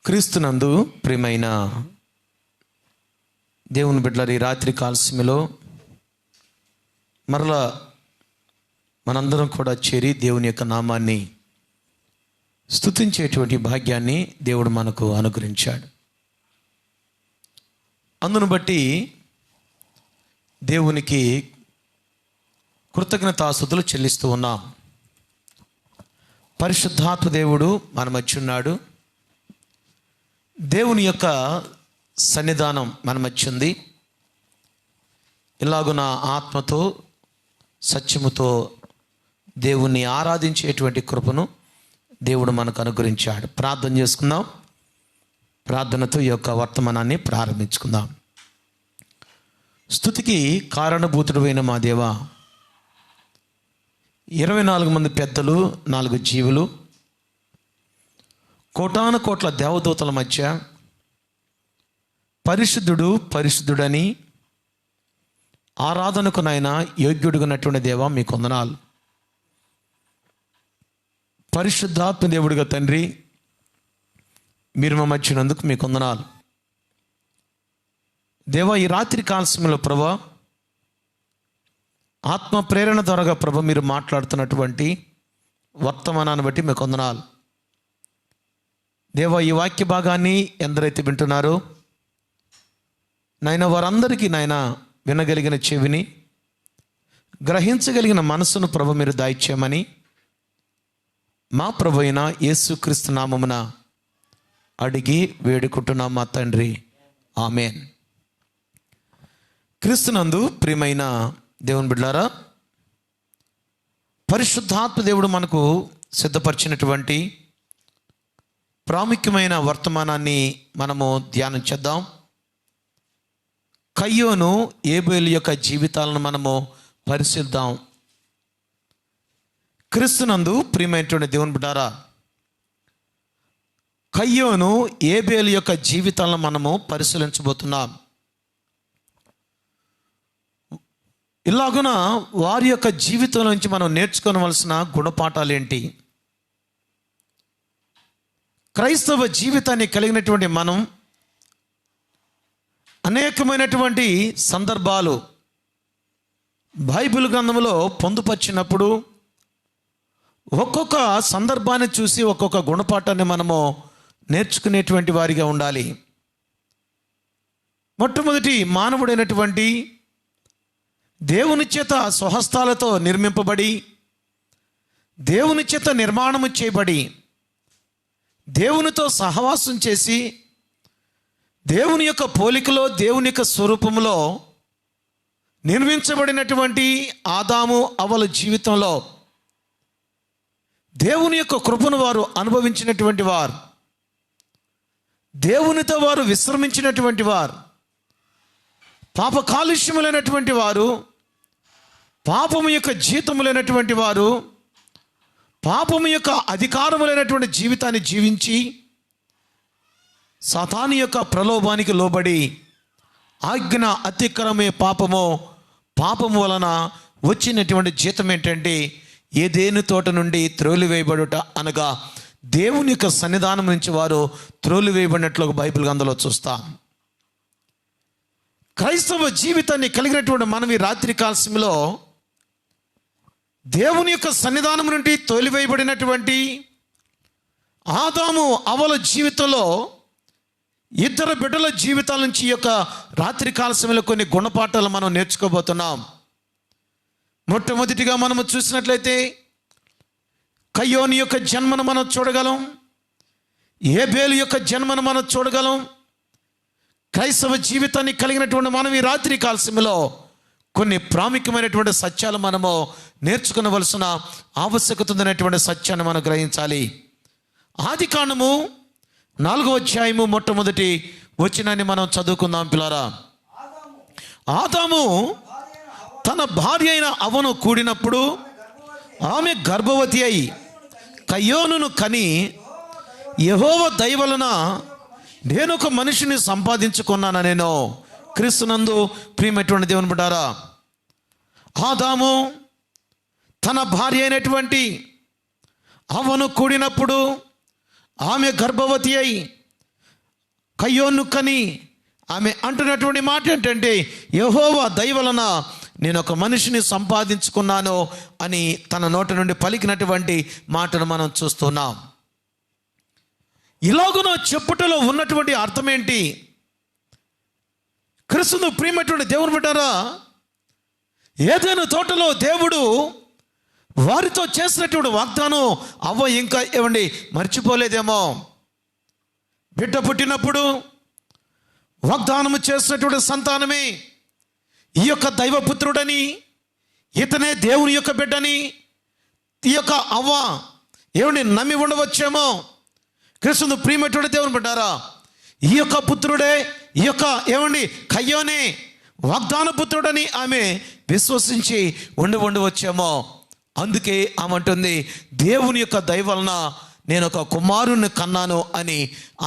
క్రీస్తునందు ప్రియమైన దేవుని బిడ్డలారా, ఈ రాత్రి కాల సమయంలో మరలా మనందరం కూడా చేరి దేవుని యొక్క నామాన్ని స్తుతించేటువంటి భాగ్యాన్ని దేవుడు మనకు అనుగ్రహించాడు. అందును బట్టి దేవునికి కృతజ్ఞతాస్తుతులు చెల్లిస్తూ ఉన్నాం. పరిశుద్ధాత్మ దేవుడు మన మధ్య ఉన్నాడు. దేవుని యొక్క సన్నిధానం మన మధ్య ఉంది. ఇలాగున ఆత్మతో సత్యముతో దేవుణ్ణి ఆరాధించేటువంటి కృపను దేవుడు మనకు అనుగ్రహించాడు. ప్రార్థన చేసుకుందాం. ప్రార్థనతో ఈ యొక్క వర్తమానాన్ని ప్రారంభించుకుందాం. స్తుతికి కారణభూతుడైన మా దేవా, 24 మంది పెద్దలు, 4 జీవులు, కోటాను కోట్ల దేవదూతల మధ్య పరిశుద్ధుడు పరిశుద్ధుడని ఆరాధనకు నాయన యోగ్యుడుగున్నటువంటి దేవా, మీకు వందనాలు. పరిశుద్ధాత్మ దేవుడిగా తండ్రి, మీరు మా మధ్యనందుకు మీకు వందనాలు. దేవా, ఈ రాత్రి కాల సమయంలో ప్రభా, ఆత్మ ప్రేరణ ద్వారా ప్రభా మీరు మాట్లాడుతున్నటువంటి వర్తమానాన్ని బట్టి మీకు వందనాలు. దేవా, ఈ వాక్య భాగాన్ని ఎందరైతే వింటున్నారో నాయన, వారందరికీ నాయన వినగలిగిన చెవిని, గ్రహించగలిగిన మనసును ప్రభు మీరు దయచేయమని మా ప్రభు అయిన యేసుక్రీస్తు నామమున అడిగి వేడుకుంటున్నాం మా తండ్రి, ఆమేన్. క్రీస్తునందు ప్రియమైన దేవుని బిడ్డలారా, పరిశుద్ధాత్మ దేవుడు మనకు సిద్ధపరిచినటువంటి ప్రాముఖ్యమైన వర్తమానాన్ని మనము ధ్యానం చేద్దాం. కయ్యోను, ఏబేలు యొక్క జీవితాలను మనము పరిశీలిద్దాం. క్రీస్తునందు ప్రియమైనటువంటి దేవుని బిడ్డలారా, కయ్యోను, ఏబేలు యొక్క జీవితాలను మనము పరిశీలించబోతున్నాం. ఇలాగున వారి యొక్క జీవితం నుంచి మనం నేర్చుకోవలసిన గుణపాఠాలు ఏంటి? క్రైస్తవ జీవితాన్ని కలిగినటువంటి మనం అనేకమైనటువంటి సందర్భాలు బైబిల్ గ్రంథంలో పొందుపరిచినప్పుడు ఒక్కొక్క సందర్భాన్ని చూసి ఒక్కొక్క గుణపాఠాన్ని మనము నేర్చుకునేటువంటి వారిగా ఉండాలి. మొట్టమొదటి మానవుడైనటువంటి దేవుని చేత స్వహస్తాలతో నిర్మింపబడి, దేవుని చేత నిర్మాణము చేయబడి, దేవునితో సహవాసం చేసి, దేవుని యొక్క పోలికలో, దేవుని యొక్క స్వరూపంలో నిర్మించబడినటువంటి ఆదాము అవ్వల జీవితంలో దేవుని యొక్క కృపను వారు అనుభవించినటువంటి వారు, దేవునితో వారు విశ్రమించినటువంటి వారు, పాప కాలుష్యములైనటువంటి వారు, పాపము యొక్క జీతములైనటువంటి వారు, పాపము యొక్క అధికారములైనటువంటి జీవితాన్ని జీవించి సాతాను యొక్క ప్రలోభానికి లోబడి ఆజ్ఞ అతిక్రమే పాపము వలన వచ్చినటువంటి జీతం ఏంటంటే ఏదేను తోట నుండి త్రోలివేయబడుట, అనగా దేవుని యొక్క సన్నిధానం నుంచి వారు త్రోలివేయబడినట్లుగా బైబిల్ గ్రంథంలో చూస్తాం. క్రైస్తవ జీవితాన్ని కలిగినటువంటి మనం ఈ రాత్రి కాల సమయంలో దేవుని యొక్క సన్నిధానం నుండి తోలివేయబడినటువంటి ఆదాము అవ్వల జీవితంలో ఇద్దరు బిడ్డల జీవితాల నుంచి ఈ యొక్క రాత్రి కాల సమయంలో కొన్ని గుణపాఠాలు మనం నేర్చుకోబోతున్నాం. మొట్టమొదటిగా మనము చూసినట్లయితే కయ్యోని యొక్క జన్మను మనం చూడగలం, ఏబేలు యొక్క జన్మను మనం చూడగలం. క్రైస్తవ జీవితాన్ని కలిగినటువంటి మనం ఈ రాత్రి కాల సమయంలో కొన్ని ప్రాముఖ్యమైనటువంటి సత్యాలు మనము నేర్చుకునవలసిన ఆవశ్యకత ఉందనేటువంటి సత్యాన్ని మనం గ్రహించాలి. ఆదికాండము 4వ అధ్యాయము మొట్టమొదటి వచనాన్ని మనం చదువుకుందాం పిల్లారా. ఆదాము తన భార్య అయిన అవ్వను కూడినప్పుడు ఆమె గర్భవతి అయి కయ్యోనును కని, యెహోవా దయ వలన నేను ఒక మనిషిని సంపాదించుకున్నాను నేను. క్రీస్తునందు ప్రియమైనటువంటి దేవుని బిడ్డలారా, ఆదాము తన భార్య అయినటువంటి అవ్వను కూడినప్పుడు ఆమె గర్భవతి అయి కయ్యోను కని ఆమె అంటున్నటువంటి మాట ఏంటంటే, యెహోవా దయ వలన నేను ఒక మనిషిని సంపాదించుకున్నాను అని తన నోటి నుండి పలికినటువంటి మాటను మనం చూస్తున్నాం. ఇలాగున చెప్పుటలో ఉన్నటువంటి అర్థం ఏంటి? క్రీస్తును ప్రియమైనటువంటి దేవుని బిడ్డారా, ఏదైనా తోటలో దేవుడు వారితో చేసినటువంటి వాగ్దానం అవ్వ ఇంకా ఏమండి మర్చిపోలేదేమో. బిడ్డ పుట్టినప్పుడు వాగ్దానము చేసినటువంటి సంతానమే ఈ యొక్క దైవపుత్రుడని, ఇతనే దేవుని యొక్క బిడ్డని ఈ యొక్క అవ్వ ఏమండి నమ్మి ఉండవచ్చేమో. క్రీస్తును ప్రియమైనటువంటి దేవుని బిడ్డారా, ఈ యొక్క పుత్రుడే ఈ యొక్క ఏమండి కయ్యోనే వాగ్దాన పుత్రుడని ఆమె విశ్వసించి ఉండవచ్చేమో. అందుకే ఆమె అంటుంది, దేవుని యొక్క దయ వలన నేను ఒక కుమారుణ్ణి కన్నాను అని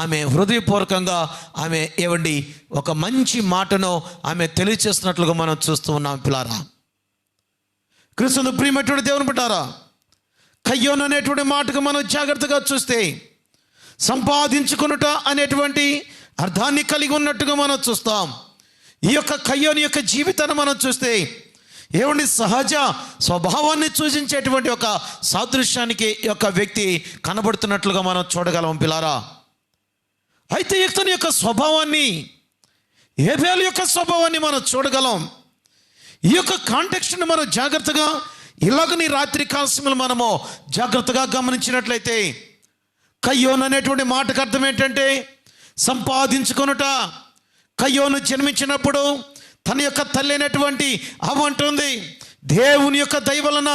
ఆమె హృదయపూర్వకంగా ఆమె ఏమండి ఒక మంచి మాటను ఆమె తెలియచేస్తున్నట్లుగా మనం చూస్తూ ఉన్నాం. పిల్లారా, క్రీస్తును ప్రియమైనటువంటి దేవుని బిడ్డారా, కయ్యోను అనేటువంటి మాటకు మనం జాగ్రత్తగా చూస్తే సంపాదించుకునుట అనేటువంటి అర్థాన్ని కలిగి ఉన్నట్టుగా మనం చూస్తాం. ఈ యొక్క కయ్యోను యొక్క జీవితాన్ని మనం చూస్తే ఏమండి సహజ స్వభావాన్ని సూచించేటువంటి ఒక సాదృశ్యానికి యొక్క వ్యక్తి కనబడుతున్నట్లుగా మనం చూడగలం. పిల్లారా, అయితే ఇతని యొక్క స్వభావాన్ని, హేబేలు యొక్క స్వభావాన్ని మనం చూడగలం. ఈ యొక్క కాంటెక్స్ట్ని మనం జాగ్రత్తగా ఇలాగని రాత్రి కాలశంలో మనము జాగ్రత్తగా గమనించినట్లయితే, కయ్యోను అనేటువంటి మాటకు అర్థం ఏంటంటే సంపాదించుకొనుట. కయ్యోను జన్మించినప్పుడు తన యొక్క తల్లి అయినటువంటి అవ్వ అంటుంది, దేవుని యొక్క దయ వలన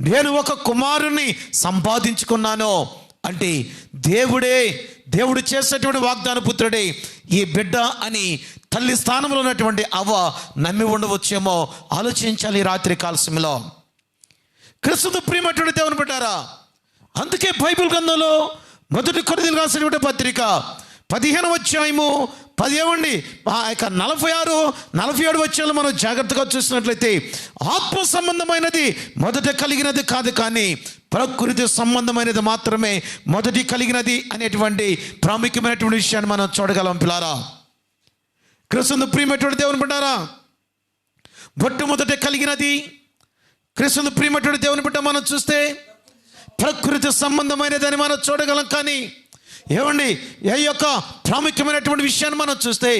నేను ఒక కుమారుని సంపాదించుకున్నాను. అంటే దేవుడు చేసేటువంటి వాగ్దాన పుత్రుడే ఈ బిడ్డ అని తల్లి స్థానంలో ఉన్నటువంటి అవ్వ నమ్మి ఉండవచ్చేమో. ఆలోచించాలి రాత్రి కాల సమయంలో. క్రీస్తును ప్రియమైనటువంటి దేవుని బిడ్డారా, అందుకే బైబిల్ గ్రంథంలో 1 కొరింథీయులకు రాసినటువంటి పత్రిక 15వ అధ్యాయము 46-47 వచనాలు మనం జాగ్రత్తగా చూసినట్లయితే, ఆత్మ సంబంధమైనది మొదట కలిగినది కాదు, కానీ ప్రకృతి సంబంధమైనది మాత్రమే మొదటి కలిగినది అనేటువంటి ప్రాముఖ్యమైనటువంటి విషయాన్ని మనం చూడగలం. పిల్లారా, క్రీస్తును ప్రియమైనటువంటి దేవుని బిడ్డారా, మొట్టమొదట కలిగినది క్రీస్తును ప్రియమైనటువంటి దేవుని బిడ్డ మనం చూస్తే ప్రకృతి సంబంధమైనదని మనం చూడగలం. కానీ ఏమండి ఏ యొక్క ప్రాముఖ్యమైనటువంటి విషయాన్ని మనం చూస్తే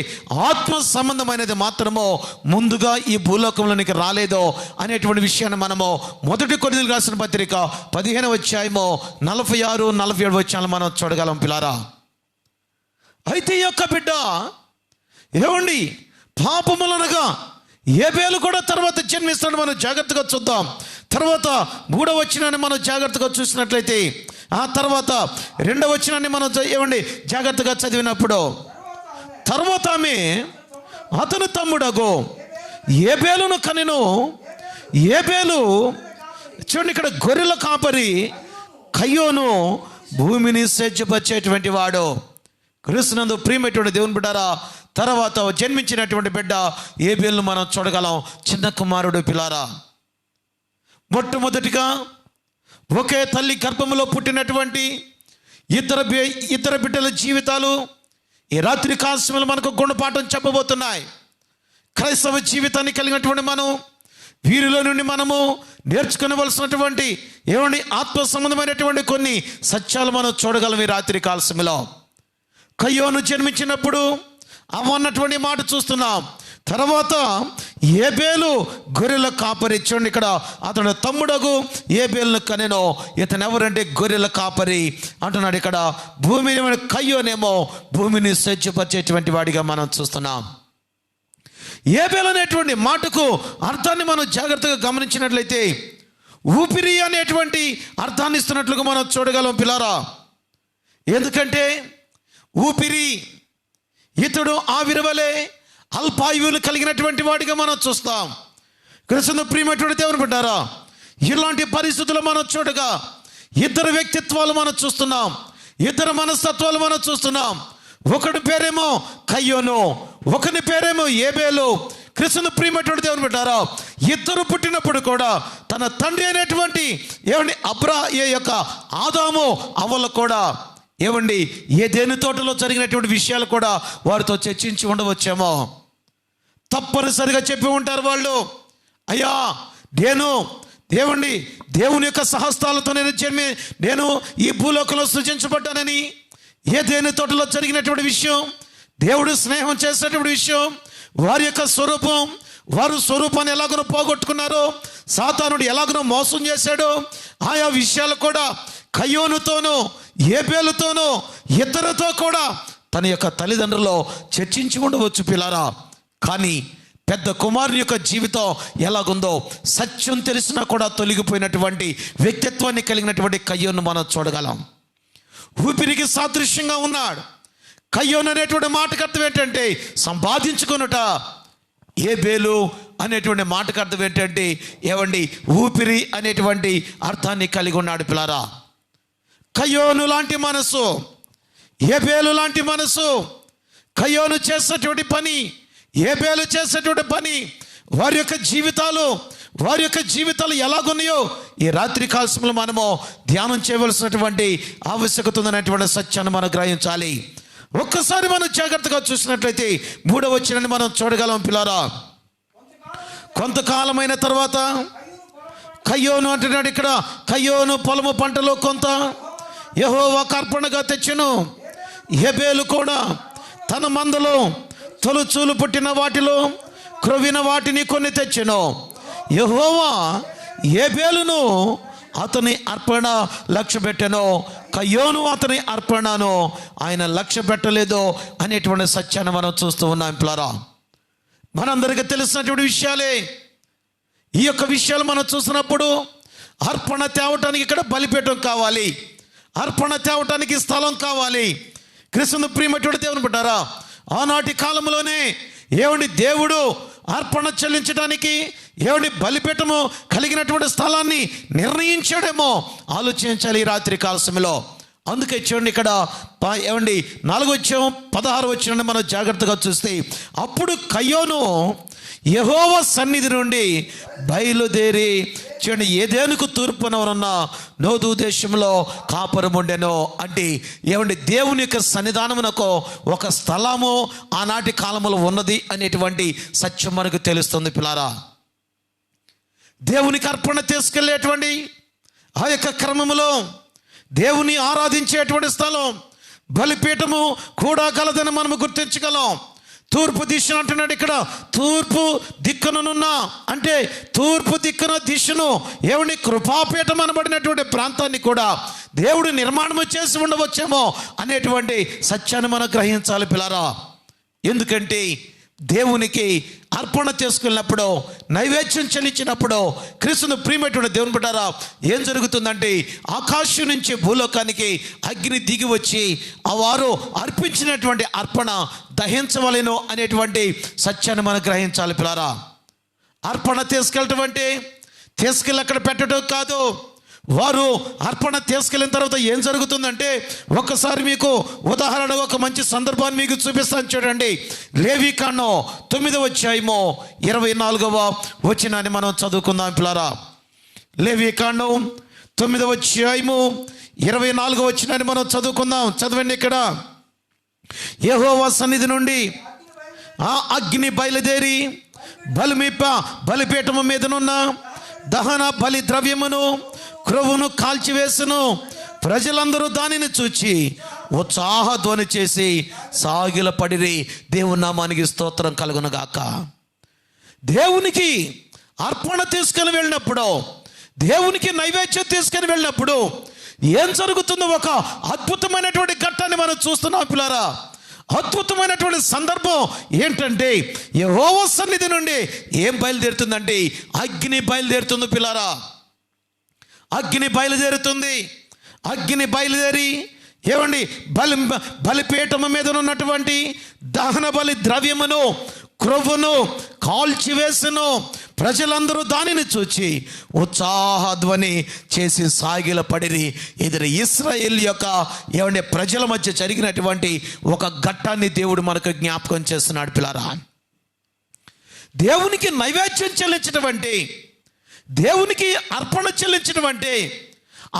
ఆత్మ సంబంధమైనది మాత్రమో ముందుగా ఈ భూలోకంలోనికి రాలేదో అనేటువంటి విషయాన్ని మనము 1 కొరింథీయులకు రాసిన పత్రిక 15వ అధ్యాయము 46-47 వచనాలు మనం చూడగలం. పిల్లారా, అయితే ఈ యొక్క బిడ్డ ఏమండి పాపములనగా హేబేలు కూడా తర్వాత జన్మిస్తాడు. మనం జాగ్రత్తగా చూద్దాం. తర్వాత 3వ వచనాన్ని మనం జాగ్రత్తగా చూసినట్లయితే, ఆ తర్వాత 2వ వచనాన్ని మనం ఏమండి జాగ్రత్తగా చదివినప్పుడు, తర్వాత ఆమె అతని తమ్ముడగు హేబేలును కనెను. హేబేలు చూడండి ఇక్కడ గొర్రెల కాపరి, కయ్యోను భూమిని సేద్యపరిచేటువంటి వాడు. క్రీస్తునందు ప్రియమైనటువంటి దేవుని బిడ్డారా, తర్వాత జన్మించినటువంటి బిడ్డ హేబేలును మనం చూడగలం, చిన్న కుమారుడు. పిల్లారా, మొట్టమొదటిగా ఒకే తల్లి గర్భంలో పుట్టినటువంటి ఇద్దరు బిడ్డల జీవితాలు ఈ రాత్రి కాలశంలో మనకు గుణపాఠం చెప్పబోతున్నాయి. క్రైస్తవ జీవితాన్ని కలిగినటువంటి మనం వీరిలో నుండి మనము నేర్చుకునవలసినటువంటి ఏమండి ఆత్మ సంబంధమైనటువంటి కొన్ని సత్యాలు మనం చూడగలం ఈ రాత్రి కాలశంలో. కయ్యోను జన్మించినప్పుడు అవ్వ అన్నటువంటి మాట చూస్తున్నాం. తర్వాత హేబేలు గొర్రెల కాపరి. చూడండి ఇక్కడ అతడు తమ్ముడగు హేబేలును కనెను. ఇతను ఎవరంటే గొర్రెల కాపరి అంటున్నాడు. ఇక్కడ భూమిని కయ్యోనేమో భూమిని స్వచ్ఛపరిచేటువంటి వాడిగా మనం చూస్తున్నాం. హేబేలు అనేటువంటి మాటకు అర్థాన్ని మనం జాగ్రత్తగా గమనించినట్లయితే ఊపిరి అనేటువంటి అర్థాన్ని ఇస్తున్నట్లుగా మనం చూడగలం. పిల్లారా, ఎందుకంటే ఊపిరి ఇతడు ఆవిరవలే అల్పాయువులు కలిగినటువంటి వాడిగా మనం చూస్తాం. క్రీస్తును ప్రియమైనటువంటి దేవుని బిడ్డారా, ఇలాంటి పరిస్థితులు మనం చూడగా ఇద్దరు వ్యక్తిత్వాలు మనం చూస్తున్నాం, ఇద్దరు మనస్తత్వాలు మనం చూస్తున్నాం. ఒకటి పేరేమో కయ్యోను, ఒకని పేరేమో హేబేలు. క్రీస్తును ప్రియమైనటువంటి దేవుని బిడ్డారా, ఇద్దరు పుట్టినప్పుడు కూడా తన తండ్రి అయినటువంటి ఏమండి ఏ యొక్క ఆదాము అవ్వలు కూడా ఏమండి ఏదైనా తోటలో జరిగినటువంటి విషయాలు కూడా వారితో చర్చించి ఉండవచ్చేమో. తప్పనిసరిగా చెప్పి ఉంటారు వాళ్ళు, అయ్యా దేవుని యొక్క సహస్తాలతో నేను ఈ భూలోకంలో సృజించబడ్డానని, ఏదైనా తోటలో జరిగినటువంటి విషయం, దేవుడు స్నేహం చేసేటువంటి విషయం, వారి యొక్క స్వరూపం, వారు స్వరూపాన్ని ఎలాగనో పోగొట్టుకున్నారో, సాతానుడు ఎలాగనో మోసం చేశాడో, ఆయా విషయాలు కూడా కయ్యోనుతోనూ ఏబేలుతోనూ ఇద్దరితో కూడా తన యొక్క తల్లిదండ్రులు చర్చించి ఉండవచ్చు పిల్లారా. కానీ పెద్ద కుమారుని యొక్క జీవితం ఎలాగుందో, సత్యం తెలిసినా కూడా తొలగిపోయినటువంటి వ్యక్తిత్వాన్ని కలిగినటువంటి కయ్యోను మనం చూడగలం. ఊపిరికి సాదృశ్యంగా ఉన్నాడు. కయ్యోను అనేటువంటి మాటకు అర్థం ఏంటంటే సంపాదించుకొనుట. ఏబేలు అనేటువంటి మాటకు అర్థం ఏంటంటే ఊపిరి అనేటువంటి అర్థాన్ని కలిగి ఉన్నాడు పిల్లారా. కయ్యోను లాంటి మనసు, ఏబేలు లాంటి మనసు, కయ్యోను చేసేటువంటి పని, ఏబేలు చేసేటువంటి పని, వారి యొక్క జీవితాలు ఎలాగున్నాయో ఈ రాత్రి కాలశంలో మనము ధ్యానం చేయవలసినటువంటి ఆవశ్యకత ఉందనేటువంటి సత్యాన్ని మనం గ్రహించాలి. ఒక్కసారి మనం జాగ్రత్తగా చూసినట్లయితే 3వ వచనాన్ని మనం చూడగలం పిల్లారా. కొంతకాలమైన తర్వాత కయ్యోను అంటున్నాడు ఇక్కడ, కయ్యోను పొలము పంటలో కొంత యెహోవాకు అర్పణగా తెచ్చెను. ఏబేలు కూడా తన మందలో తొలుచూలు పుట్టిన వాటిలో క్రొవ్విన వాటిని కొన్ని తెచ్చెను. యెహోవా ఏబేలును అతని అర్పణ లక్ష్య పెట్టెను, కయ్యోను అతని అర్పణను ఆయన లక్ష్య పెట్టలేదు అనేటువంటి సత్యాన్ని మనం చూస్తూ ఉన్నాం పిల్లారా. మనందరికీ తెలిసినటువంటి విషయాలే. ఈ యొక్క విషయాలు మనం చూసినప్పుడు అర్పణ తేవటానికి ఇక్కడ బలిపీఠం కావాలి, అర్పణ తేవటానికి స్థలం కావాలి. క్రీస్తు ప్రియమైనటువంటి దేవుని బిడ్డారా, ఆనాటి కాలంలోనే దేవుడు అర్పణ చెల్లించడానికి బలిపీఠము కలిగినటువంటి స్థలాన్ని నిర్ణయించాడేమో ఆలోచించాలి ఈ రాత్రి కాల సమయంలో. అందుకే చూడండి ఇక్కడ 4:16 మనం జాగ్రత్తగా చూస్తే, అప్పుడు కయ్యోను యెహోవా సన్నిధి నుండి బయలుదేరి చూడండి ఏదేనుకు తూర్పున ఉన్న నోదు దేశంలో కాపురం ఉండెను. అంటే దేవుని యొక్క సన్నిధానమునకు ఒక స్థలము ఆనాటి కాలంలో ఉన్నది అనేటువంటి సత్యం మనకు తెలుస్తుంది పిల్లారా. దేవునికి అర్పణ తీసుకెళ్ళేటువంటి ఆ యొక్క క్రమములో దేవుని ఆరాధించేటువంటి స్థలం బలిపీఠము కూడా గలదని మనము గుర్తించగలం. తూర్పు దిశ అంటున్నాడు ఇక్కడ, తూర్పు దిక్కునున్న అంటే తూర్పు దిక్కున దిశను కృపాపీఠం అనబడినటువంటి ప్రాంతాన్ని కూడా దేవుడు నిర్మాణము చేసి ఉండవచ్చేమో అనేటువంటి సత్యాన్ని మనం గ్రహించాలి పిల్లారా. ఎందుకంటే దేవునికి అర్పణ చేసుకున్నప్పుడు, నైవేద్యం చెల్లించినప్పుడు క్రీస్తును ప్రియమైనటువంటి దేవుని బిడ్డారా ఏం జరుగుతుందంటే, ఆకాశం నుంచి భూలోకానికి అగ్ని దిగి వచ్చి ఆ వారు అర్పించినటువంటి అర్పణ దహించవలెను అనేటువంటి సత్యాన్ని మనం గ్రహించాలి పిల్లారా. అర్పణ తీసుకెళ్ళి అక్కడ పెట్టడం కాదు. వారు అర్పణ తీసుకెళ్ళిన తర్వాత ఏం జరుగుతుందంటే, ఒక్కసారి మీకు ఉదాహరణ ఒక మంచి సందర్భాన్ని మీకు చూపిస్తాను చూడండి. లేవీకాండం 9వ అధ్యాయము 24వ వచనాన్ని మనం చదువుకుందాం పిల్లారా. లేవీకాండం 9వ అధ్యాయము 24వ వచనాన్ని మనం చదువుకుందాం. చదవండి ఇక్కడ. యెహోవా సన్నిధి నుండి ఆ అగ్ని బయలుదేరి బలిపీఠము మీదనున్న దహన బలి ద్రవ్యమును క్రొవ్వును కాల్చివేసును. ప్రజలందరూ దానిని చూచి ఉత్సాహధ్వని చేసి సాగిలపడిరి. దేవుని నామానికి స్తోత్రం కలుగును గాక. దేవునికి అర్పణ తీసుకుని వెళ్ళినప్పుడు, దేవునికి నైవేద్యం తీసుకుని వెళ్ళినప్పుడు ఏం జరుగుతుందో ఒక అద్భుతమైనటువంటి ఘట్టాన్ని మనం చూస్తున్నాం పిల్లారా. అద్భుతమైనటువంటి సందర్భం ఏంటంటే, యెహోవా సన్నిధి నుండి ఏం బయలుదేరుతుందంటే అగ్ని బయలుదేరుతుంది పిల్లారా. అగ్ని బయలుదేరుతుంది. అగ్ని బయలుదేరి బలిపీఠము మీద ఉన్నటువంటి దహన బలి ద్రవ్యమును క్రొవ్వును కాల్చివేసును. ప్రజలందరూ దానిని చూచి ఉత్సాహధ్వని చేసి సాగిలపడిరి. ఇది ఇశ్రాయేల్ యొక్క ప్రజల మధ్య జరిగినటువంటి ఒక ఘట్టాన్ని దేవుడు మనకు జ్ఞాపకం చేస్తున్నాడు పిల్లారా. దేవునికి నైవేద్యం చెల్లించడం అంటే, దేవునికి అర్పణ చెల్లించడం అంటే,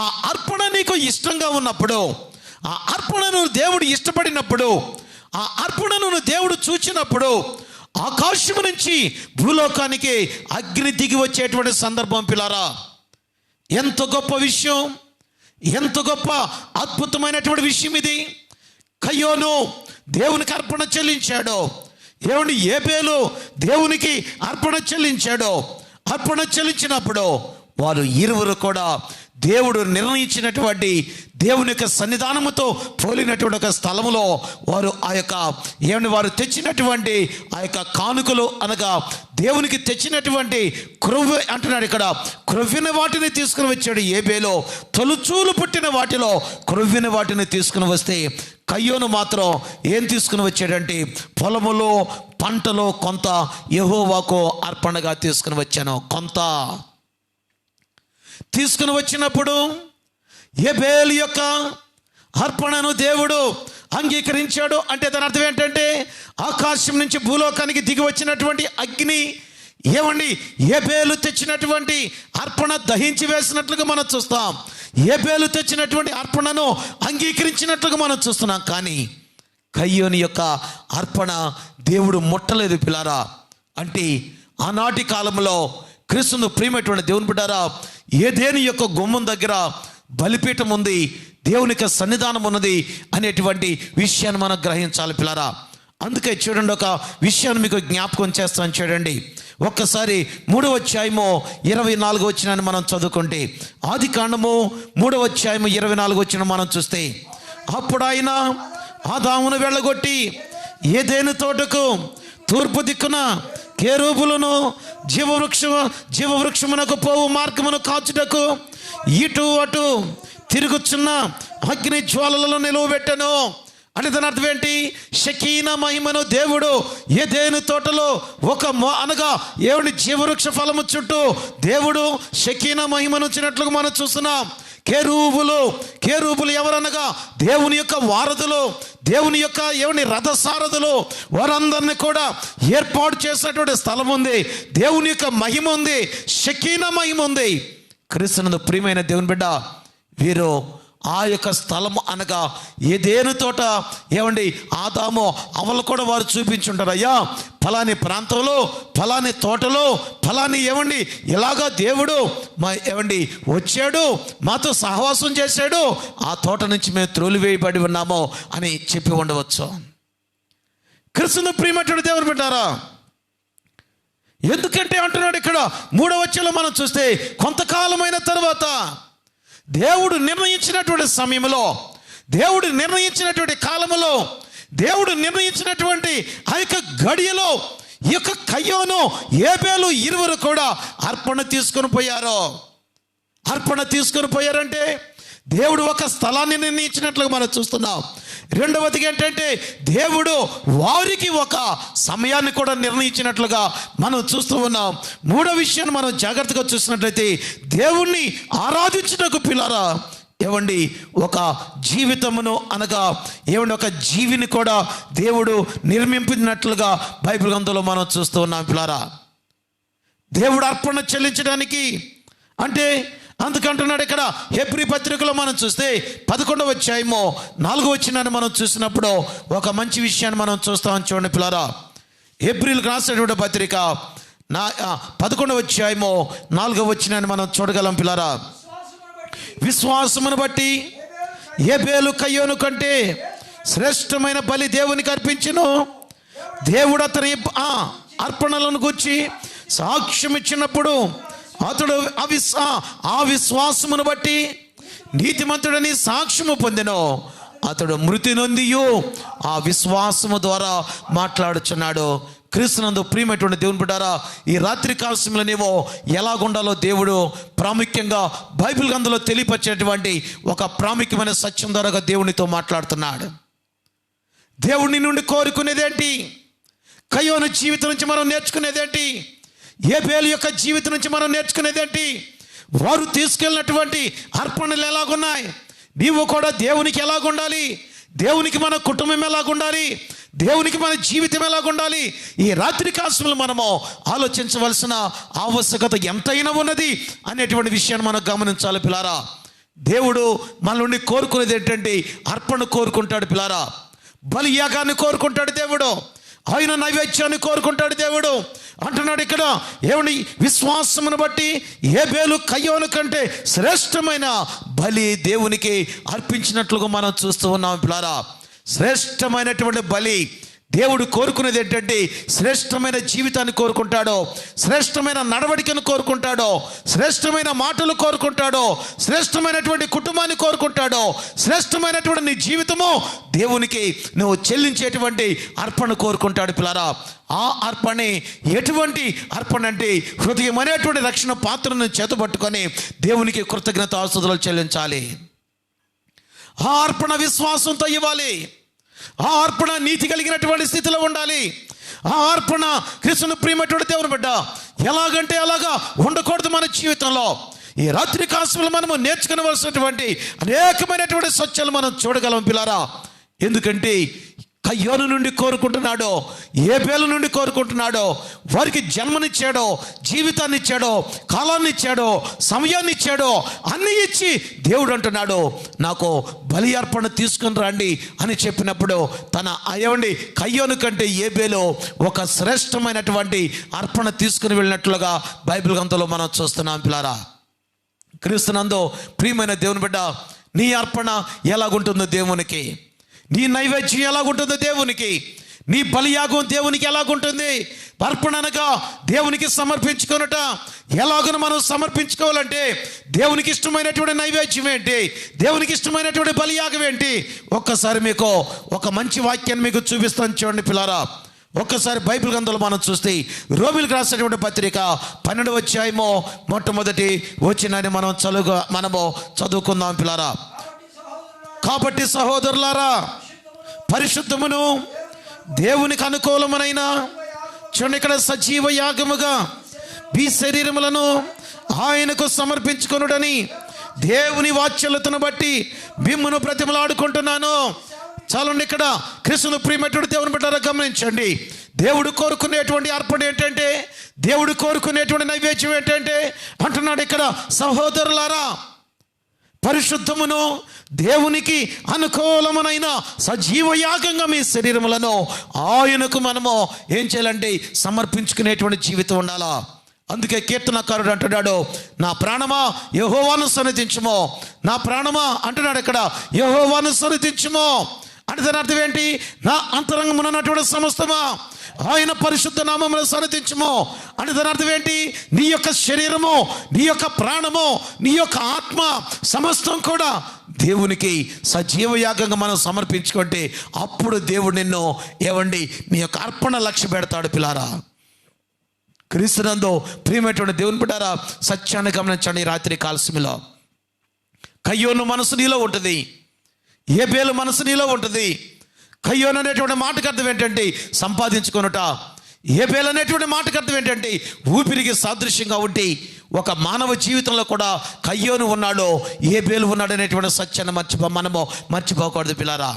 ఆ అర్పణ నీకు ఇష్టంగా ఉన్నప్పుడు, ఆ అర్పణను దేవుడు ఇష్టపడినప్పుడు, ఆ అర్పణను దేవుడు చూచినప్పుడు ఆకాశము నుంచి భూలోకానికి అగ్ని దిగి వచ్చేటువంటి సందర్భం పిల్లారా. ఎంత గొప్ప విషయం, ఎంత గొప్ప అద్భుతమైనటువంటి విషయం ఇది. కయ్యోను దేవునికి అర్పణ చెల్లించాడు, ఏబేలు దేవునికి అర్పణ చెల్లించాడు. అర్పణ చెల్లించినప్పుడు వారు ఇరువురు కూడా దేవుడు నిర్ణయించినటువంటి దేవుని యొక్క సన్నిధానముతో పోలినటువంటి ఒక స్థలములో వారు ఆ యొక్క వారు తెచ్చినటువంటి ఆ యొక్క కానుకలు అనగా దేవునికి తెచ్చినటువంటి క్రొవ్వు అంటున్నాడు ఇక్కడ. క్రొవ్విన వాటిని తీసుకుని వచ్చాడు ఏబేలు. తొలుచూలు పుట్టిన వాటిలో క్రొవ్విన వాటిని తీసుకుని వస్తే కయ్యోను మాత్రం ఏం తీసుకుని వచ్చాడంటే పొలములో పంటలో కొంత యెహోవాకు అర్పణగా తీసుకుని వచ్చాను. కొంత తీసుకుని వచ్చినప్పుడు ఏబేలు యొక్క అర్పణను దేవుడు అంగీకరించాడు. అంటే దాని అర్థం ఏంటంటే ఆకాశం నుంచి భూలోకానికి దిగి వచ్చినటువంటి అగ్ని ఏబేలు తెచ్చినటువంటి అర్పణ దహించి వేసినట్లుగా మనం చూస్తాం. ఏబేలు తెచ్చినటువంటి అర్పణను అంగీకరించినట్లుగా మనం చూస్తున్నాం. కానీ కయ్యోని యొక్క అర్పణ దేవుడు ముట్టలేదు పిల్లారా. అంటే ఆనాటి కాలంలో క్రీస్తును ప్రియమైనటువంటి దేవుని బిడ్డారా, ఏదేని యొక్క గుమ్మం దగ్గర బలిపీఠం ఉంది, దేవుని యొక్క సన్నిధానం ఉన్నది అనేటువంటి విషయాన్ని మనం గ్రహించాలి పిల్లారా. అందుకే చూడండి, ఒక విషయాన్ని మీకు జ్ఞాపకం చేస్తాను చూడండి. ఒక్కసారి 3వ అధ్యాయము 24వ వచనాన్ని మనం చదువుకుంటే, ఆది కాండము 3వ అధ్యాయము 24వ వచనం మనం చూస్తే, అప్పుడు ఆయన ఆదామును వెళ్ళగొట్టి ఏదేను తోటకు తూర్పు దిక్కున కేరూబులను జీవవృక్షమునకు పోవు మార్గమును కాచుటకు ఇటు అటు తిరుగుచున్న అగ్ని జ్వాలలలో నిలువబెట్టెను. అంటే దాని అర్థం ఏంటి? షకీనా మహిమను దేవుడు ఏదేను తోటలో అనగా జీవవృక్ష ఫలము చుట్టూ దేవుడు షకీనా మహిమను వచ్చినట్లుగా మనం చూస్తున్నాం. కేరూబులు ఎవరనగా దేవుని యొక్క వారధులు, దేవుని యొక్క రథసారథులు, వారందరినీ కూడా ఏర్పాటు చేసినటువంటి స్థలం ఉంది. దేవుని యొక్క మహిమ ఉంది, షకీనా మహిమ ఉంది. క్రీస్తునందు ప్రియమైన దేవుని బిడ్డ, వీరు ఆ యొక్క స్థలము అనగా ఏదేను తోట ఆదాము అవలు కూడా వారు చూపించుంటారు. అయ్యా ఫలాని ప్రాంతంలో ఫలాని తోటలో ఫలాని ఇలాగా దేవుడు వచ్చాడు, మాతో సహవాసం చేశాడు, ఆ తోట నుంచి మేము త్రోలివేయబడి ఉన్నాము అని చెప్పి ఉండవచ్చు. క్రీస్తును ప్రియమైనటువంటి దేవుని బిడ్డారా, ఎందుకంటే అంటున్నాడు ఇక్కడ 3వ వచనంలో మనం చూస్తే, కొంతకాలమైన తర్వాత దేవుడు నిర్ణయించినటువంటి సమయంలో, దేవుడు నిర్ణయించినటువంటి కాలంలో, దేవుడు నిర్ణయించినటువంటి ఆ యొక్క గడియలో ఈ యొక్క కయ్యోను ఏబేలు ఇరువురు కూడా అర్పణ తీసుకొని పోయారు. అర్పణ తీసుకొని పోయారంటే దేవుడు ఒక స్థలాన్ని నిర్ణయించినట్లుగా మనం చూస్తున్నాం. రెండవది ఏంటంటే దేవుడు వారికి ఒక సమయాన్ని కూడా నిర్ణయించినట్లుగా మనం చూస్తూ ఉన్నాం. మూడో విషయాన్ని మనం జాగ్రత్తగా చూసినట్లయితే, దేవుణ్ణి ఆరాధించుటకు పిల్లారా ఒక జీవితమును అనగా ఒక జీవిని కూడా దేవుడు నిర్మింపినట్లుగా బైబిల్ గ్రంథంలో మనం చూస్తూ ఉన్నాం పిల్లారా. దేవుడు అర్పణ చెల్లించడానికి అంటే అందుకంటున్నాడు ఇక్కడ. హెబ్రీ పత్రికలో మనం చూస్తే 11వ అధ్యాయము 4వ వచనాన్ని మనం చూసినప్పుడు ఒక మంచి విషయాన్ని మనం చూస్తామని చూడండి పిల్లారా. హెబ్రీలకు రాసినటువంటి పత్రిక 11వ అధ్యాయము 4వ వచనాన్ని మనం చూడగలం పిల్లారా. విశ్వాసమును బట్టి ఏబేలు కయ్యోను కంటే శ్రేష్టమైన బలి దేవునికి అర్పించును. దేవుడు అతని అర్పణలను గూర్చి సాక్ష్యం ఇచ్చినప్పుడు అతడు ఆ విశ్వాసమును బట్టి నీతిమంతుడని సాక్ష్యము పొందెను. అతడు మృతి నొందియు ఆ విశ్వాసము ద్వారా మాట్లాడుచున్నాడు. క్రీస్తునందు ప్రియమైనటువంటి దేవుని బిడ్డారా, ఈ రాత్రి కాలశంలో నీవో ఎలాగుండాలో దేవుడు ప్రాముఖ్యంగా బైబిల్ గ్రంథంలో తెలియపరిచేటువంటి ఒక ప్రాముఖ్యమైన సత్యం ద్వారా దేవునితో మాట్లాడుతున్నాడు. దేవుని నుండి కోరుకునేదేంటి? కయ్యోను జీవితం నుంచి మనం నేర్చుకునేదేంటి? ఏబేలు యొక్క జీవితం నుంచి మనం నేర్చుకునేదేంటి? వారు తీసుకెళ్ళినటువంటి అర్పణలు ఎలాగున్నాయి? నీవు కూడా దేవునికి ఎలాగుండాలి? దేవునికి మన కుటుంబం ఎలాగుండాలి? దేవునికి మన జీవితం ఎలాగుండాలి? ఈ రాత్రి కాలంలో మనము ఆలోచించవలసిన ఆవశ్యకత ఎంతైనా ఉన్నది అనేటువంటి విషయాన్ని మనం గమనించాలి పిల్లారా. దేవుడు మన నుండి కోరుకునేది ఏంటంటే అర్పణ కోరుకుంటాడు పిల్లారా. బలియాగాన్ని కోరుకుంటాడు దేవుడు. ఆయన నైవేద్యాన్ని కోరుకుంటాడు దేవుడు. అంటున్నాడు ఇక్కడ ఏమని, విశ్వాసమును బట్టి హేబెలు కయ్యోను కంటే శ్రేష్టమైన బలి దేవునికి అర్పించినట్లుగా మనం చూస్తూ ఉన్నాం పిల్లారా. శ్రేష్టమైనటువంటి బలి దేవుడు కోరుకునేది ఏంటంటే శ్రేష్టమైన జీవితాన్ని కోరుకుంటాడో, శ్రేష్టమైన నడవడికను కోరుకుంటాడో, శ్రేష్టమైన మాటలు కోరుకుంటాడో, శ్రేష్టమైనటువంటి కుటుంబాన్ని కోరుకుంటాడో, శ్రేష్టమైనటువంటి నీ జీవితము దేవునికి నువ్వు చెల్లించేటువంటి అర్పణ కోరుకుంటాడు పిల్లారా. ఆ అర్పణ ఎటువంటి అర్పణ అంటే హృదయం అనేటువంటి రక్షణ పాత్రను చేతబట్టుకొని దేవునికి కృతజ్ఞతాస్తుతులు చెల్లించాలి. ఆ అర్పణ విశ్వాసంతో ఇవ్వాలి. ఆ అర్పణ నీతి కలిగినటువంటి స్థితిలో ఉండాలి. ఆ అర్పణ క్రీస్తును ప్రియమైనటువంటి దేవుని బిడ్డ ఎలాగంటే అలాగా ఉండకూడదు మన జీవితంలో. ఈ రాత్రి కాలంలో మనము నేర్చుకునవలసినటువంటి అనేకమైనటువంటి సత్యాలు మనం చూడగలం పిల్లారా. ఎందుకంటే కయ్యోను నుండి కోరుకుంటున్నాడో, హేబెలు నుండి కోరుకుంటున్నాడో, వారికి జన్మనిచ్చాడో, జీవితాన్ని ఇచ్చాడో, కాలాన్ని ఇచ్చాడో, సమయాన్ని ఇచ్చాడో, అన్నీ ఇచ్చి దేవుడు అంటున్నాడు నాకు బలి అర్పణ తీసుకుని రండి అని చెప్పినప్పుడు తన అయ్యండి కయ్యోను కంటే హేబెలు ఒక శ్రేష్టమైనటువంటి అర్పణ తీసుకుని వెళ్ళినట్లుగా బైబిల్ గ్రంథంలో మనం చూస్తున్నాం పిల్లారా. క్రీస్తునందు ప్రియమైన దేవుని బిడ్డ, నీ అర్పణ ఎలాగుంటుందో దేవునికి, నీ నైవేద్యం ఎలాగుంటుందో దేవునికి, నీ బలియాగం దేవునికి ఎలాగుంటుంది, అర్పణ అనగా దేవునికి సమర్పించుకొనుట. ఎలాగను మనం సమర్పించుకోవాలంటే దేవునికి ఇష్టమైనటువంటి నైవేద్యం ఏంటి, దేవునికి ఇష్టమైనటువంటి బలియాగం ఏంటి, ఒక్కసారి మీకు ఒక మంచి వాక్యాన్ని మీకు చూపిస్తాను చూడండి పిల్లారా. ఒక్కసారి బైబిల్ గ్రంథంలో మనం చూస్తే రోమీయులకు రాసినటువంటి పత్రిక 12వ అధ్యాయము మొట్టమొదటి వచనాన్ని మనము చదువుకుందాం పిల్లారా. కాబట్టి సహోదరులారా, పరిశుద్ధమును దేవునికి అనుకూలమైన చూడండి ఇక్కడ సజీవ యాగముగా మీ శరీరములను ఆయనకు సమర్పించుకొనుడని దేవుని వాత్సల్యతను బట్టి మిమ్మును బ్రతిమలాడుకుంటున్నాను. చాలండి, ఇక్కడ క్రీస్తును ప్రియమైనటువంటి దేవుని బిడ్డలారా గమనించండి. దేవుడు కోరుకునేటువంటి అర్పణ ఏంటంటే, దేవుడు కోరుకునేటువంటి నైవేద్యం ఏంటంటే అంటున్నాడు ఇక్కడ, సహోదరులారా పరిశుద్ధమును దేవునికి అనుకూలమునైన సజీవ యాగంగా మీ శరీరములను ఆయనకు మనము ఏం చేయాలంటే సమర్పించుకునేటువంటి జీవితం ఉండాలా. అందుకే కీర్తనకారుడు అంటున్నాడు, నా ప్రాణమా యెహోవాను సన్నిధించుమో, నా ప్రాణమా అంటున్నాడు ఇక్కడ యెహోవాను సన్నిధించుమో అంటే దాని అర్థం ఏంటి, నా అంతరంగమున్నటువంటి సమస్తమా ఆయన పరిశుద్ధ నామమును సన్నిధించుమో అంటే దాని అర్థం ఏంటి, నీ యొక్క శరీరము, నీ యొక్క ప్రాణము, నీ యొక్క ఆత్మ సమస్తం కూడా దేవునికి సజీవ యాగంగా మనం సమర్పించుకుంటే అప్పుడు దేవుడు నిన్ను ఏవండి నీ యొక్క అర్పణ లక్ష్య పెడతాడు పిల్లారా. క్రీస్తునందు ప్రియమైనటువంటి దేవుని బిడ్డారా, సత్యాన్ని గమనించండి. రాత్రి కాలసమయంలో కయ్యోను మనసు నీలో ఉంటుంది, హేబెలు మనసు నీలో ఉంటుంది. కయ్యోను అనేటువంటి మాటకు అర్థం ఏంటంటే సంపాదించుకొనుట, హేబెలు అనేటువంటి మాటకు అర్థం ఏంటంటే ఊపిరికి సాదృశ్యంగా ఉండి ఒక మానవ జీవితంలో కూడా కయ్యోను ఉన్నాడు, హేబెలు ఉన్నాడు అనేటువంటి సత్యాన్ని మనము మర్చిపోకూడదు పిల్లారా.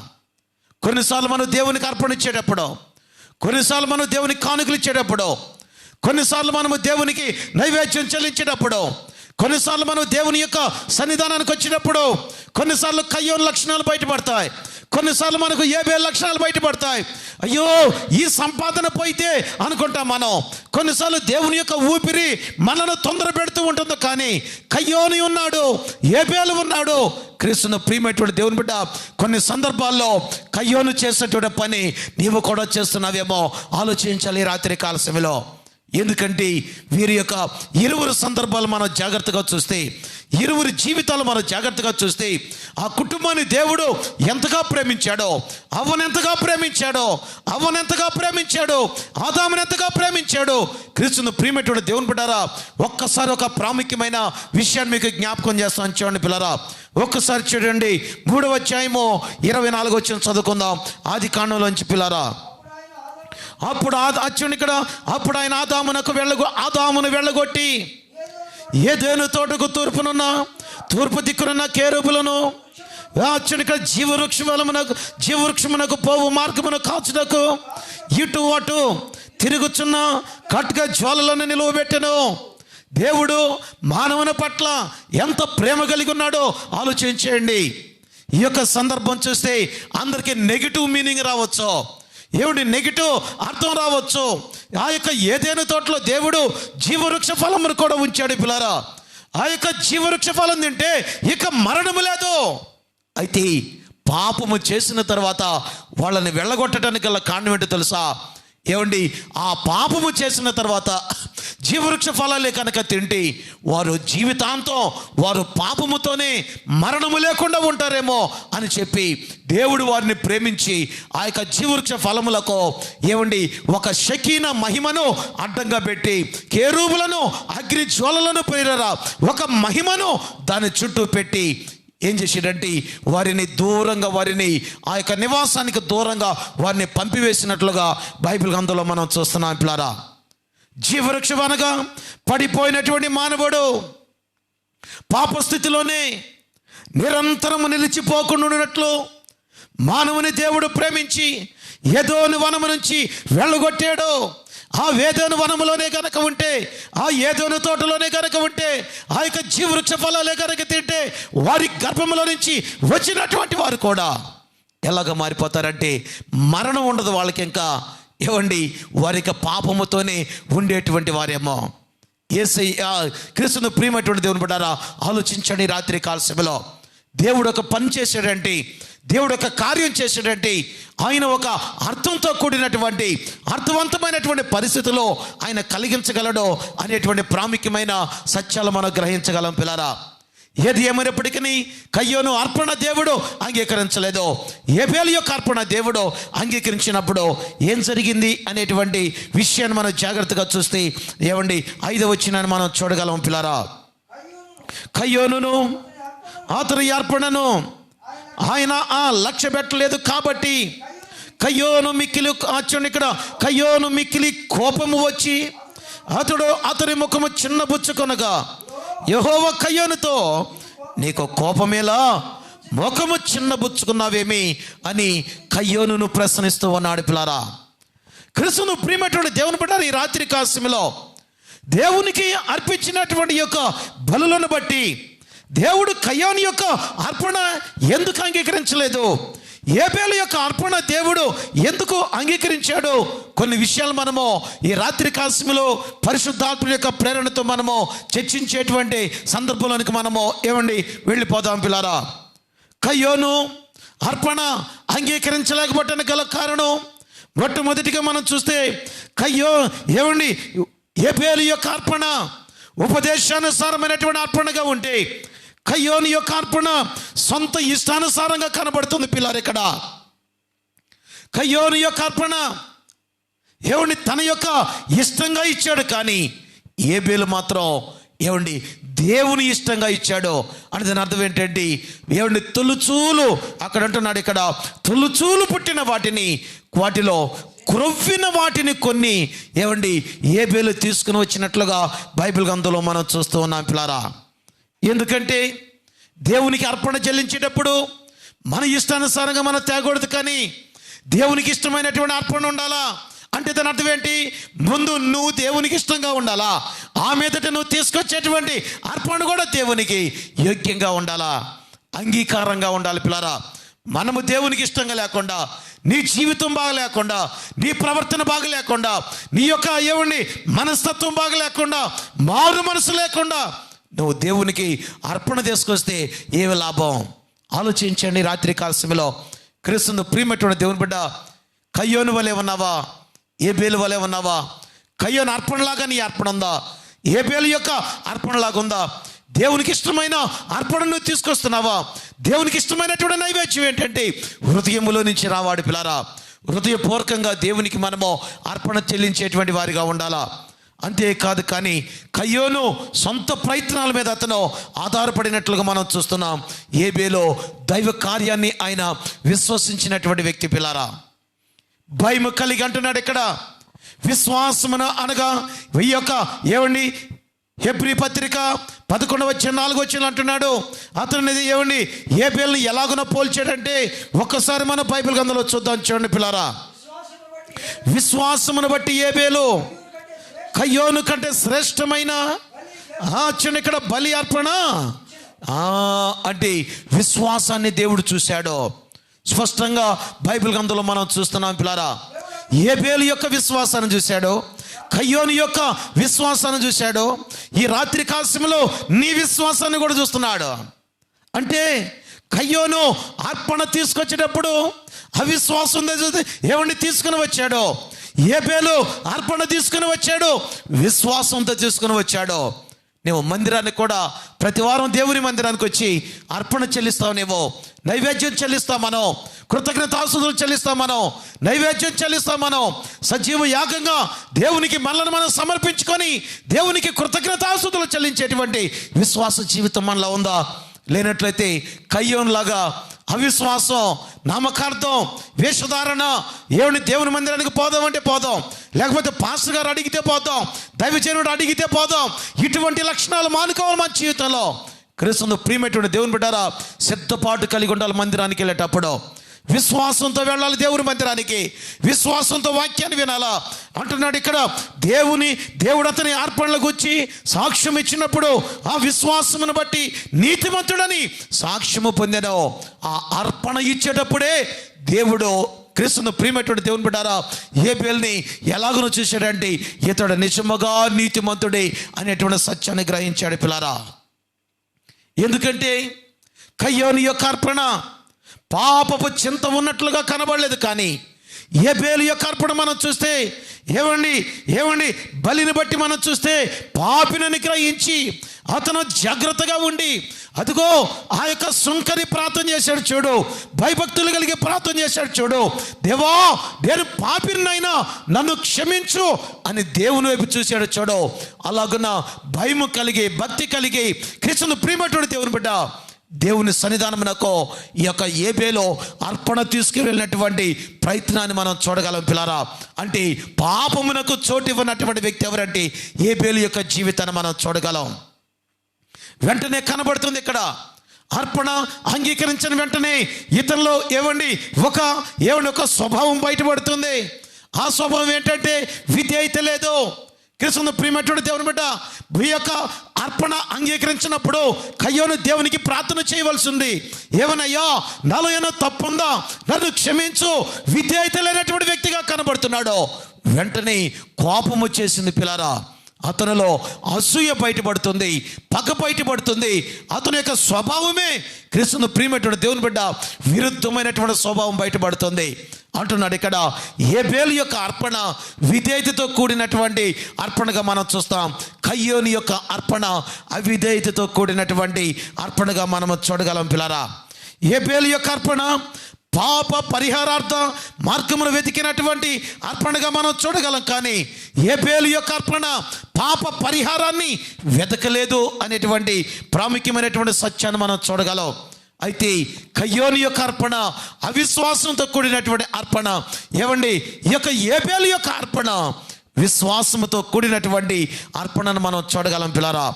కొన్నిసార్లు మనం దేవునికి అర్పణ ఇచ్చేటప్పుడు, కొన్నిసార్లు మనం దేవునికి కానుకలు ఇచ్చేటప్పుడు, కొన్నిసార్లు మనము దేవునికి నైవేద్యం చెల్లించేటప్పుడు, కొన్నిసార్లు మనం దేవుని యొక్క సన్నిధానానికి వచ్చినప్పుడు కొన్నిసార్లు కయ్యోను లక్షణాలు బయటపడతాయి, కొన్నిసార్లు మనకు హేబెలు లక్షణాలు బయటపడతాయి. అయ్యో ఈ సంపాదన పోయితే అనుకుంటాం మనం. కొన్నిసార్లు దేవుని యొక్క ఊపిరి మనను తొందర పెడుతూ ఉంటుంది. కానీ కయ్యోను ఉన్నాడు, హేబెలు ఉన్నాడు. క్రీస్తును ప్రియమైనటువంటి దేవుని బిడ్డ, కొన్ని సందర్భాల్లో కయ్యోను చేసేటువంటి పని నీవు కూడా చేస్తున్నావేమో ఆలోచించాలి రాత్రి కాల సమయంలో. ఎందుకంటే వీరి యొక్క ఇరువురు సందర్భాలు మనం జాగ్రత్తగా చూస్తే, ఇరువురి జీవితాలు మనం జాగ్రత్తగా చూస్తే ఆ కుటుంబాన్ని దేవుడు ఎంతగా ప్రేమించాడో, అవ్వనెంతగా ప్రేమించాడో, అవ్వనెంతగా ప్రేమించాడో, ఆదామును ఎంతగా ప్రేమించాడో. క్రీస్తును ప్రియమైనటువంటి దేవుని బిడ్డారా, ఒక్కసారి ఒక ప్రాముఖ్యమైన విషయాన్ని మీకు జ్ఞాపకం చేస్తాను చూడండి పిల్లరా. ఒక్కసారి చూడండి 3వ అధ్యాయము 24వ వచనం చదువుకుందాం. ఆది కాండంలోంచి పిల్లరా. అప్పుడు అప్పుడు ఆయన ఆదామును వెళ్ళగొట్టి ఏదెను తోటకు తూర్పు దిక్కునున్న కేరుబులను ఇక్కడ జీవవృక్షమునకు పోవు మార్గమును కాచుటకు ఇటు అటు తిరుగుచున్న ఖడ్గ జ్వాలలను నిలువబెట్టెను. దేవుడు మానవుని పట్ల ఎంత ప్రేమ కలిగి ఉన్నాడో ఆలోచించేయండి. ఈ యొక్క సందర్భం చూస్తే అందరికీ నెగిటివ్ మీనింగ్ రావచ్చు, ఏమిటి నెగిటివ్ అర్థం రావచ్చు. ఆ యొక్క ఏదైనా తోటలో దేవుడు జీవవృక్ష ఫలమును కూడా ఉంచాడు పిల్లారా. ఆ యొక్క జీవవృక్ష ఫలం తింటే ఇక మరణము లేదు. అయితే పాపము చేసిన తర్వాత వాళ్ళని వెళ్ళగొట్టడానికి గల కారణం ఏంటో తెలుసా? ఏమండి, ఆ పాపము చేసిన తర్వాత జీవవృక్ష ఫలాలే కనుక తింటే వారు జీవితాంతం వారు పాపముతోనే మరణము లేకుండా ఉంటారేమో అని చెప్పి దేవుడు వారిని ప్రేమించి ఆ యొక్క జీవవృక్ష ఫలములకు ఏమండి ఒక షకీనా మహిమను అడ్డంగా పెట్టి కేరూబులను అగ్ని జ్వాలలను ప్రేరరా ఒక మహిమను దాని చుట్టూ పెట్టి ఏం చేసాడంటే వారిని దూరంగా, వారిని ఆ యొక్క నివాసానికి దూరంగా వారిని పంపివేసినట్లుగా బైబిల్ గ్రంథంలో మనం చూస్తున్నాం పిల్లారా. జీవవృక్షం అనగా పడిపోయినటువంటి మానవుడు పాపస్థితిలోనే నిరంతరము నిలిచిపోకుండా ఉన్నట్లు మానవుని దేవుడు ప్రేమించి ఏదోను వనము నుంచి వెళ్ళగొట్టాడు. ఆ ఏదోను వనములోనే కనుక ఉంటే, ఆ ఏదోను తోటలోనే కనుక ఉంటే, ఆ యొక్క జీవవృక్ష ఫలాలే కనుక తింటే వారి గర్భంలో నుంచి వచ్చినటువంటి వారు కూడా ఎలాగ మారిపోతారంటే మరణం ఉండదు వాళ్ళకి. ఇంకా ఏమండి, వారికి పాపముతోనే ఉండేటువంటి వారేమో. యేసయ్య క్రీస్తును ప్రియమైనటువంటి దేవుని బిడ్డలారా, ఆలోచించండి. రాత్రి కాల సమయంలో దేవుడు ఒక పని చేశాడంటే, దేవుడు ఒక కార్యం చేశాడంటే ఆయన ఒక అర్థంతో కూడినటువంటి అర్థవంతమైనటువంటి పరిస్థితుల్లో ఆయన కలిగించగలడు అనేటువంటి ప్రాముఖ్యమైన సత్యాలు మనం గ్రహించగలం పిల్లారా. ఏది ఏమైనప్పటికీ కయ్యోను అర్పణ దేవుడు అంగీకరించలేదు. ఏబేలు యొక్క అర్పణ దేవుడు అంగీకరించినప్పుడు ఏం జరిగింది అనేటువంటి విషయాన్ని మనం జాగ్రత్తగా చూస్తే ఏమండి 5వ వచనాన్ని మనం చూడగలం పిల్లారా. కయ్యోనును అతని అర్పణను ఆయన లక్ష్య పెట్టలేదు కాబట్టి కయ్యోను మిక్కిలి ఇక్కడ కయ్యోను మిక్కిలి కోపము వచ్చి అతని ముఖము చిన్నబుచ్చుకొనగా యెహోవా కయ్యోనుతో నీకు కోపమేలా, ముఖము చిన్నబుచ్చుకున్నావేమి అని కయ్యోనును ప్రశ్నిస్తూ ఉన్నాడు పిల్లారా. క్రీస్తును ప్రియమైనటువంటి దేవుని బిడ్డలారా, ఈ రాత్రి కాలములో దేవునికి అర్పించినటువంటి యొక్క బలులను బట్టి దేవుడు కయ్యోను యొక్క అర్పణ ఎందుకు అంగీకరించలేదు, ఏబేలు యొక్క అర్పణ దేవుడు ఎందుకు అంగీకరించాడు, కొన్ని విషయాలు మనము ఈ రాత్రి కాలములో పరిశుద్ధాత్మ యొక్క ప్రేరణతో మనము చర్చించేటువంటి సందర్భంలోనికి మనము ఏమండి వెళ్ళిపోదాం పిల్లారా. కయ్యోను అర్పణ అంగీకరించలేకపోవటానికి గల కారణం మొట్టమొదటిగా మనం చూస్తే ఏమండి ఏబేలు యొక్క అర్పణ ఉపదేశానుసారమైనటువంటి అర్పణగా ఉంటే కయ్యోను యొక్క అర్పణ సొంత ఇష్టానుసారంగా కనబడుతుంది పిల్లారు. ఇక్కడ కయ్యోను యొక్క అర్పణ ఏమండి తన యొక్క ఇష్టంగా ఇచ్చాడు, కానీ ఏబేలు మాత్రం ఏమండి దేవుని ఇష్టంగా ఇచ్చాడు. అని దాని అర్థం ఏంటంటే ఏమండి తొలుచూలు అక్కడ అంటున్నాడు, ఇక్కడ తొలుచూలు పుట్టిన వాటిలో క్రొవ్విన వాటిని కొన్ని ఏమండి ఏబేలు తీసుకుని వచ్చినట్లుగా బైబిల్ గ్రంథంలో మనం చూస్తూ ఉన్నాం పిల్లారా. ఎందుకంటే దేవునికి అర్పణ చెల్లించేటప్పుడు మన ఇష్టానుసారంగా మనం తేకూడదు, కానీ దేవునికి ఇష్టమైనటువంటి అర్పణ ఉండాలా. అంటే దాని అర్థం ఏంటి? ముందు నువ్వు దేవునికి ఇష్టంగా ఉండాలా, ఆ మీదట నువ్వు తీసుకొచ్చేటువంటి అర్పణ కూడా దేవునికి యోగ్యంగా ఉండాలా, అంగీకారంగా ఉండాలి పిల్లారా. మనము దేవునికి ఇష్టంగా లేకుండా, నీ జీవితం బాగా లేకుండా, నీ ప్రవర్తన బాగా లేకుండా, నీ యొక్క ఏమండి మనస్తత్వం బాగా లేకుండా, మారు మనసు లేకుండా నువ్వు దేవునికి అర్పణ తీసుకొస్తే ఏమి లాభం? ఆలోచించండి. రాత్రి కాల సమయంలో క్రీస్తును ప్రియమైనటువంటి దేవుని బిడ్డ, కయ్యోను వలె ఉన్నావా, ఏబేలు వలె ఉన్నావా? కయ్యోను అర్పణలాగా నీ అర్పణ ఉందా? ఏబేలు యొక్క అర్పణలాగా ఉందా? దేవునికి ఇష్టమైన అర్పణను తీసుకొస్తున్నావా? దేవునికి ఇష్టమైనటువంటి నైవేద్యం ఏంటంటే హృదయములో నుంచి రావాడు పిల్లారా. హృదయపూర్వకంగా దేవునికి మనము అర్పణ చెల్లించేటువంటి వారిగా ఉండాలా. అంతేకాదు, కానీ కయ్యోను సొంత ప్రయత్నాల మీద అతను ఆధారపడినట్లుగా మనం చూస్తున్నాం. ఏబేలు దైవ కార్యాన్ని ఆయన విశ్వసించినటువంటి వ్యక్తి పిల్లారా. భయము కలిగి అంటున్నాడు ఇక్కడ. విశ్వాసమున అనగా ఏమండి హెబ్రీ పత్రిక 11:4 అంటున్నాడు. అతను ఏమండి ఏబేలుని ఎలాగున పోల్చాడంటే ఒక్కసారి మన బైబిల్ గ్రంథంలో చూద్దాం. చూడండి పిల్లారా. విశ్వాసమును బట్టి ఏబేలు కయ్యోను కంటే శ్రేష్టమైన చూడండి ఇక్కడ బలి అర్పణ అంటే విశ్వాసాన్ని దేవుడు చూశాడు. స్పష్టంగా బైబిల్ గ్రంథంలో మనం చూస్తున్నాం పిల్లారా. ఏబేలు యొక్క విశ్వాసాన్ని చూశాడు, కయ్యోను యొక్క విశ్వాసాన్ని చూశాడు. ఈ రాత్రి కాలశంలో నీ విశ్వాసాన్ని కూడా చూస్తున్నాడు. అంటే కయ్యోను అర్పణ తీసుకొచ్చేటప్పుడు అవిశ్వాసం ఉందో చూస్తే ఏమండి తీసుకుని వచ్చాడు. ఏబేలు అర్పణ తీసుకుని వచ్చాడు, విశ్వాసంతో తీసుకుని వచ్చాడు. నువ్వు మందిరానికి కూడా ప్రతి వారం దేవుని మందిరానికి వచ్చి అర్పణ చెల్లిస్తావు, నువ్వు నైవేద్యం చెల్లిస్తావు, మనం కృతజ్ఞతాస్తుతులు చెల్లిస్తాం, మనం నైవేద్యం చెల్లిస్తాం, మనం సజీవ యాగంగా దేవునికి మనల్ని మనం సమర్పించుకొని దేవునికి కృతజ్ఞతాస్తుతులు చెల్లించేటువంటి విశ్వాస జీవితం మనలో ఉందా? లేనట్లయితే కయ్యోనులాగా అవిశ్వాసం, నామకార్థం, వేషధారణ, ఏమిటి దేవుని మందిరానికి పోదాం అంటే పోదాం, లేకపోతే పాస్టర్ గారు అడిగితే పోదాం, దైవజనుడు అడిగితే పోదాం, ఇటువంటి లక్షణాలు మానుకోవాలి మన జీవితంలో. క్రీస్తు ప్రియమైనటువంటి దేవుని బిడ్డారా, సిద్ధపాటు కలిగి ఉండాలి. మందిరానికి వెళ్ళేటప్పుడు విశ్వాసంతో వెళ్ళాలి, దేవుని మందిరానికి విశ్వాసంతో వాక్యాన్ని వినాలా అంటున్నాడు ఇక్కడ. దేవుడు అతని అర్పణలకు వచ్చి సాక్ష్యం ఇచ్చినప్పుడు ఆ విశ్వాసమును బట్టి నీతిమంతుడని సాక్ష్యము పొందాను. ఆ అర్పణ ఇచ్చేటప్పుడే దేవుడు క్రీస్తును ప్రియమైనటువంటి దేవుని బిడ్డారా ఏబేలుని ఎలాగనో చూశాడంటే ఇతడు నిజముగా నీతిమంతుడే అనేటువంటి సత్యాన్ని గ్రహించాడు పిల్లారా. ఎందుకంటే కయ్యోను యొక్క అర్పణ పాపపు చింత ఉన్నట్లుగా కనబడలేదు, కానీ ఏబేలు యొక్క అర్పణ మనం చూస్తే ఏమండి బలిని బట్టి మనం చూస్తే పాపిని గ్రహించి అతను జాగ్రత్తగా ఉండి అదిగో ఆ యొక్క సుంకరి ప్రార్థన చేశాడు చూడు, భయభక్తులు కలిగి ప్రార్థన చేశాడు చూడు, దేవా నేను పాపినైనా నన్ను క్షమించు అని దేవుని వైపు చూశాడు చూడు. అలాగున్న భయము కలిగి భక్తి కలిగి క్రీస్తును ప్రియమైనటువంటి దేవుని బిడ్డ దేవుని సన్నిధానమునకు ఈ యొక్క ఏబేలు అర్పణ తీసుకువెళ్ళినటువంటి ప్రయత్నాన్ని మనం చూడగలం పిల్లారా. అంటే పాపమునకు చోటు ఇవ్వనటువంటి వ్యక్తి ఎవరంటే ఏబేలు యొక్క జీవితాన్ని మనం చూడగలం. వెంటనే కనబడుతుంది ఇక్కడ అర్పణ అంగీకరించిన వెంటనే ఇతనిలో ఒక స్వభావం బయటపడుతుంది. ఆ స్వభావం ఏంటంటే విధేయత లేదు. క్రీస్తును ప్రియమైనటువంటి దేవుని బిడ్డ ఈ యొక్క అర్పణ అంగీకరించినప్పుడు కయ్యోను దేవునికి ప్రార్థన చేయవలసి ఉంది. ఏమనయ్యా నాలో ఏమైనా తప్పుందా, నన్ను క్షమించు. విధేయత లేనటువంటి వ్యక్తిగా కనబడుతున్నాడు. వెంటనే కోపం వచ్చేసింది పిల్లారా. అతనిలో అసూయ బయటపడుతుంది, పగ బయటపడుతుంది. అతని యొక్క స్వభావమే క్రీస్తును ప్రియమైనటువంటి దేవుని బిడ్డ విరుద్ధమైనటువంటి స్వభావం బయటపడుతుంది అంటున్నాడు ఇక్కడ. ఏబేలు యొక్క అర్పణ విధేయతతో కూడినటువంటి అర్పణగా మనం చూస్తాం. కయ్యోను యొక్క అర్పణ అవిధేయతతో కూడినటువంటి అర్పణగా మనం చూడగలం పిల్లారా. ఏబేలు యొక్క అర్పణ పాప పరిహారార్థ మార్గమును వెతికినటువంటి అర్పణగా మనం చూడగలం, కానీ ఏబేలు యొక్క అర్పణ పాప పరిహారాన్ని వెతకలేదు అనేటువంటి ప్రాముఖ్యమైనటువంటి సత్యాన్ని మనం చూడగలం. అయితే కయ్యోను యొక్క అర్పణ అవిశ్వాసంతో కూడినటువంటి అర్పణ. ఈ యొక్క ఏబేలు యొక్క అర్పణ విశ్వాసంతో కూడినటువంటి అర్పణను మనం చూడగలం పిల్లారా.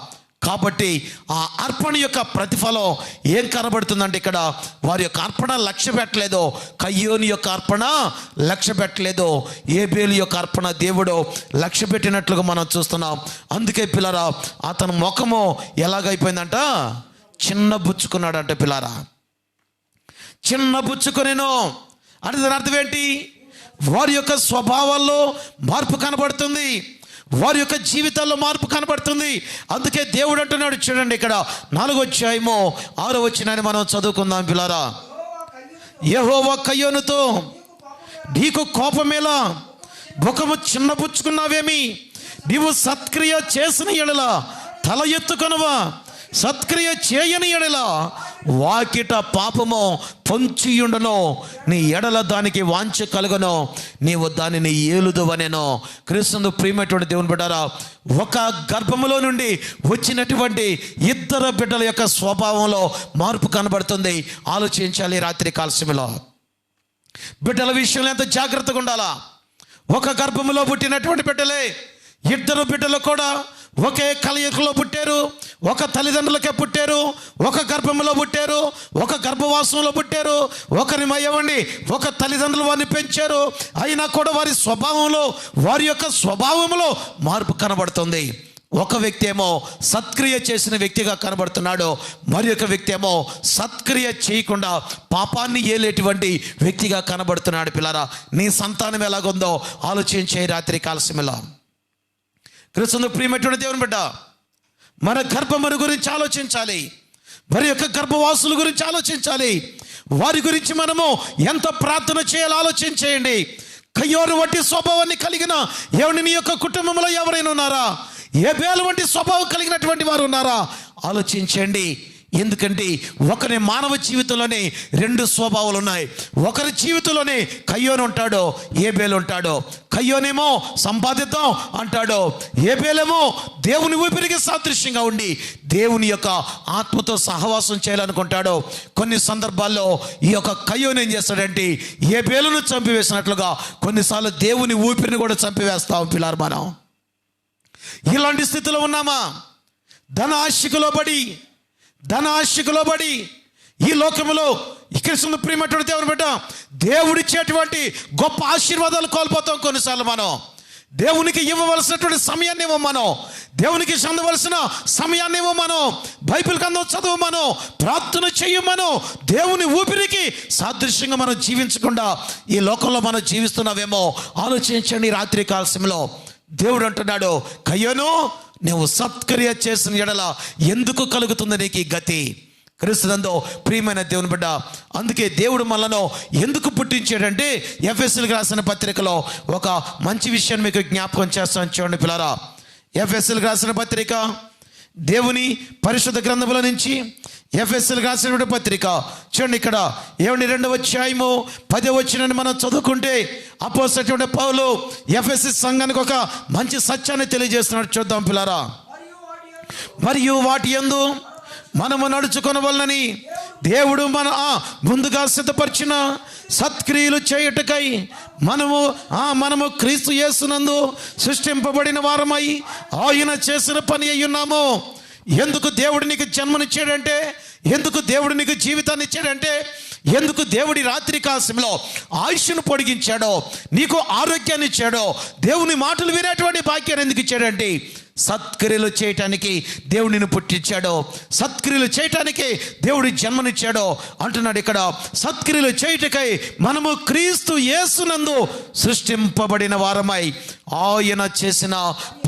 కాబట్టి ఆ అర్పణ యొక్క ప్రతిఫలం ఏం కనబడుతుందంటే ఇక్కడ వారి యొక్క అర్పణ లక్ష్య పెట్టలేదు, కయ్యోను యొక్క అర్పణ లక్ష్య పెట్టలేదు, ఏబేలు యొక్క అర్పణ దేవుడు లక్ష్య పెట్టినట్లుగా మనం చూస్తున్నాం. అందుకే పిల్లారా అతని ముఖము ఎలాగైపోయిందంట, చిన్న బుచ్చుకున్నాడంట పిల్లారా. చిన్న బుచ్చుకొనేను అంటే దాని అర్థం ఏంటి? వారి యొక్క స్వభావాల్లో మార్పు కనబడుతుంది, వారి యొక్క జీవితాల్లో మార్పు కనబడుతుంది. అందుకే దేవుడు అంటున్నాడు చూడండి ఇక్కడ 4వ అధ్యాయము 6వ వచనాన్ని మనం చదువుకుందాం పిల్లారా. యెహోవా కయ్యోనుతో నీకు కోపమేలా, ముఖము చిన్నబుచ్చుకున్నావేమి? నీవు సత్క్రియ చేసిన ఎడల తల ఎత్తుకొనవా, సత్క్రియ చేయని ఎడల వాకిట పాపము పొంచియుండును, నీ ఎడల దానికి వాంఛ కలుగును, నీవు దానిని ఏలుదువనెను. క్రీస్తును ప్రియమైనటువంటి దేవుని బిడ్డారా, ఒక గర్భములో నుండి వచ్చినటువంటి 2 బిడ్డల యొక్క స్వభావంలో మార్పు కనబడుతుంది. ఆలోచించాలి రాత్రి కాలశంలో. బిడ్డల విషయంలో ఎంత జాగ్రత్తగా ఉండాలా. ఒక గర్భములో పుట్టినటువంటి బిడ్డలే 2 బిడ్డలు కూడా ఒకే కలయికలో పుట్టారు, ఒక తల్లిదండ్రులకే పుట్టారు, ఒక గర్భంలో పుట్టారు, ఒక గర్భవాసంలో పుట్టారు, ఒక తల్లిదండ్రులు వారిని పెంచారు. అయినా కూడా వారి యొక్క స్వభావంలో మార్పు కనబడుతుంది. ఒక వ్యక్తి ఏమో సత్క్రియ చేసిన వ్యక్తిగా కనబడుతున్నాడు, మరి ఒక వ్యక్తి ఏమో సత్క్రియ చేయకుండా పాపాన్ని ఏలేటువంటి వ్యక్తిగా కనబడుతున్నాడు. పిల్లరా, నీ సంతానం ఎలాగుందో ఆలోచించే రాత్రి కాలసమయంలో. క్రీస్తు ప్రియమైనటువంటి దేవుని బిడ్డ, మన గర్భమును గురించి ఆలోచించాలి, మరి యొక్క గర్భవాసుల గురించి ఆలోచించాలి, వారి గురించి మనము ఎంత ప్రార్థన చేయాలో ఆలోచించేయండి. కయ్యోను వంటి స్వభావాన్ని కలిగిన నీ యొక్క కుటుంబంలో ఎవరైనా ఉన్నారా? ఏబేలు వంటి స్వభావం కలిగినటువంటి వారు ఉన్నారా? ఆలోచించండి. ఎందుకంటే ఒకరి మానవ జీవితంలోనే రెండు స్వభావాలు ఉన్నాయి. ఒకరి జీవితంలోనే కయ్యోను ఉంటాడో, ఏబేలు ఉంటాడో. కయ్యోనేమో సంపాదిద్దాం అంటాడో, ఏబేలేమో దేవుని ఊపిరికి సాదృశ్యంగా ఉండి దేవుని యొక్క ఆత్మతో సహవాసం చేయాలనుకుంటాడో. కొన్ని సందర్భాల్లో ఈ యొక్క కయ్యోను ఏం చేస్తాడంటే ఏబేలును చంపివేసినట్లుగా కొన్నిసార్లు దేవుని ఊపిరిని కూడా చంపివేస్తాం. పిల్లలు, మనం ఇలాంటి స్థితిలో ఉన్నామా? ధన ఆశకు లోబడి ఈ లోకములో ఇక్కడ ప్రియమైనటువంటి దేవుని బిడ్డ, దేవుడిచ్చేటువంటి గొప్ప ఆశీర్వాదాలు కోల్పోతాం. కొన్నిసార్లు మనం దేవునికి ఇవ్వవలసినటువంటి సమయాన్ని ఇవ్వం, మనం దేవునికి చెందవలసిన సమయాన్ని ఇవ్వం, మనం బైబిల్ గ్రంథం చదువు, మనం ప్రార్థన చెయ్యం, మనం దేవుని ఊపిరికి సాదృశ్యంగా మనం జీవించకుండా ఈ లోకంలో మనం జీవిస్తున్నావేమో ఆలోచించండి. రాత్రి కాలశంలో దేవుడు అంటున్నాడు, కయ్యోను, నువ్వు సత్క్రియ చేసిన ఎడల ఎందుకు కలుగుతుంది నీకు ఈ గతి? క్రీస్తునందు ప్రియమైన దేవుని బిడ్డ, అందుకే దేవుడు మనలను ఎందుకు పుట్టించాడంటే ఎఫెసీయులకు రాసిన పత్రికలో ఒక మంచి విషయాన్ని మీకు జ్ఞాపకం చేస్తాను. చూడండి పిల్లరా, ఎఫెసీయులకు రాసిన పత్రిక దేవుని పరిశుద్ధ గ్రంథముల నుంచి ఎఫెసీయులకు రాసినటువంటి పత్రిక చూడండి. ఇక్కడ 2వ అధ్యాయము 10వ వచనాన్ని మనం చదువుకుంటే అపోస్తలుడైన పౌలు ఎఫెసీ సంఘానికి ఒక మంచి సత్యాన్ని తెలియజేస్తున్నాడు. చూద్దాం పిల్లరా. మరియు వాటి యందు మనము నడుచుకొనవలనని దేవుడు ముందుగా సిద్ధపరిచిన సత్క్రియలు చేయుటకై మనము క్రీస్తు యేసునందు సృష్టింపబడిన వారమై ఆయన చేసిన పని అయ్యున్నాము. ఎందుకు దేవుడు నీకు జన్మనిచ్చాడంటే, ఎందుకు దేవుడు నీకు జీవితాన్ని ఇచ్చాడంటే, ఎందుకు దేవుడి రాత్రి కాలంలో ఆయుష్ను పొడిగించాడో, నీకు ఆరోగ్యాన్ని ఇచ్చాడో, దేవుని మాటలు వినేటువంటి భాగ్యాన్ని ఎందుకు ఇచ్చాడంటే సత్క్రియలు చేయటానికి దేవుడు నిన్ను పుట్టించాడో, సత్క్రియలు చేయటానికి దేవుడి జన్మనిచ్చాడో అంటున్నాడు. ఇక్కడ సత్క్రియలు చేయుటకై మనము క్రీస్తు యేసునందు సృష్టింపబడిన వారమై ఆయన చేసిన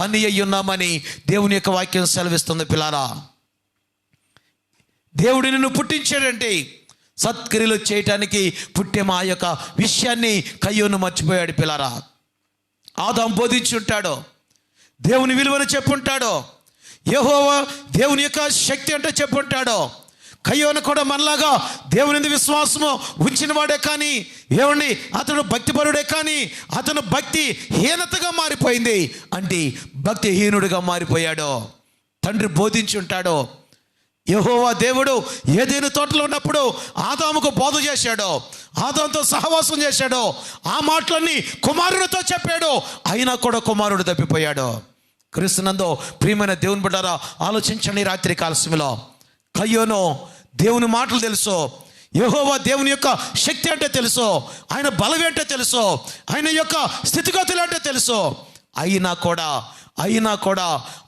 పని అయ్యున్నామని దేవుని యొక్క వాక్యం సెలవిస్తుంది. పిల్లారా, దేవుడు నిన్ను పుట్టించాడంటే సత్క్రియలు చేయటానికి పుట్టే మా యొక్క విషయాన్ని కయ్యోను మర్చిపోయాడు. పిల్లారా, ఆదాము బోధించుంటాడు, దేవుని విలువను చెప్పుంటాడో, యెహోవా దేవుని యొక్క శక్తి అంటే చెప్పుంటాడో. కయ్యోను కూడా మనలాగా దేవుని విశ్వాసము ఉంచిన వాడే కానీ అతను భక్తిపరుడే కానీ అతను భక్తి హీనతగా మారిపోయింది, అంటే భక్తిహీనుడిగా మారిపోయాడో. తండ్రి బోధించుంటాడో, యెహోవా దేవుడు ఏదైనా తోటలో ఉన్నప్పుడు ఆదాముకు బోధ చేశాడో, ఆదాముతో సహవాసం చేశాడో, ఆ మాటలన్నీ కుమారుడితో చెప్పాడు, అయినా కూడా కుమారుడు తప్పిపోయాడు. క్రీస్తునందు ప్రియమైన దేవుని బిడ్డలారా, ఆలోచించండి. రాత్రి కాలశంలో కయ్యోను దేవుని మాటలు తెలుసు, యెహోవా దేవుని యొక్క శక్తి అంటే తెలుసు, ఆయన బలం ఏంటో తెలుసు, ఆయన యొక్క స్థితిగతులు అంటే తెలుసు, అయినా కూడా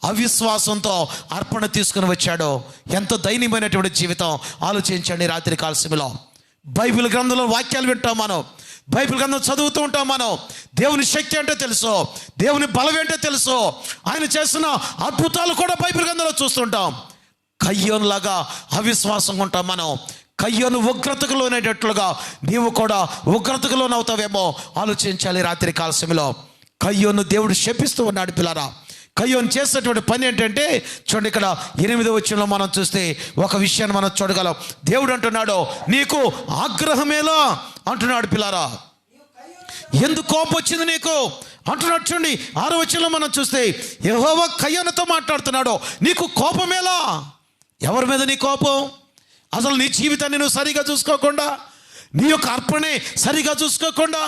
అవిశ్వాసంతో అర్పణ తీసుకుని వచ్చాడు. ఎంత దయనీయమైనటువంటి జీవితం ఆలోచించండి. రాత్రి కాలశంలో బైబిల్ గ్రంథంలో వాక్యాలు వింటాం, మనం బైబిల్ గ్రంథం చదువుతూ ఉంటాం, మనం దేవుని శక్తి అంటే తెలుసు, దేవుని బలం ఏంటో తెలుసు, ఆయన చేసిన అద్భుతాలు కూడా బైబిల్ గ్రంథంలో చూస్తుంటాం. కయ్యోనులాగా అవిశ్వాసంగా ఉంటాం మనం. కయ్యోను ఉగ్రతకు లోనేటట్లుగా నీవు కూడా ఉగ్రతకు లోనవుతావేమో ఆలోచించాలి. రాత్రి కాలశంలో కయ్యోను దేవుడు శపిస్తూ ఉన్నాడు. పిల్లరా, కయ్యోను చేసేటువంటి పని ఏంటంటే చూడండి, ఇక్కడ 8వ వచనంలో మనం చూస్తే ఒక విషయాన్ని మనం చూడగలం. దేవుడు అంటున్నాడు, నీకు ఆగ్రహమేలా అంటున్నాడు. పిల్లరా, ఎందుకు కోపం వచ్చింది నీకు అంటున్నాడు. చూడండి 6వ వచనంలో మనం చూస్తే యెహోవా కయ్యోనుతో మాట్లాడుతున్నాడు, నీకు కోపమేలా? ఎవరి మీద నీ కోపం? అసలు నీ జీవితాన్ని నువ్వు సరిగా చూసుకోకుండా, నీ యొక్క అర్పణే సరిగా చూసుకోకుండా,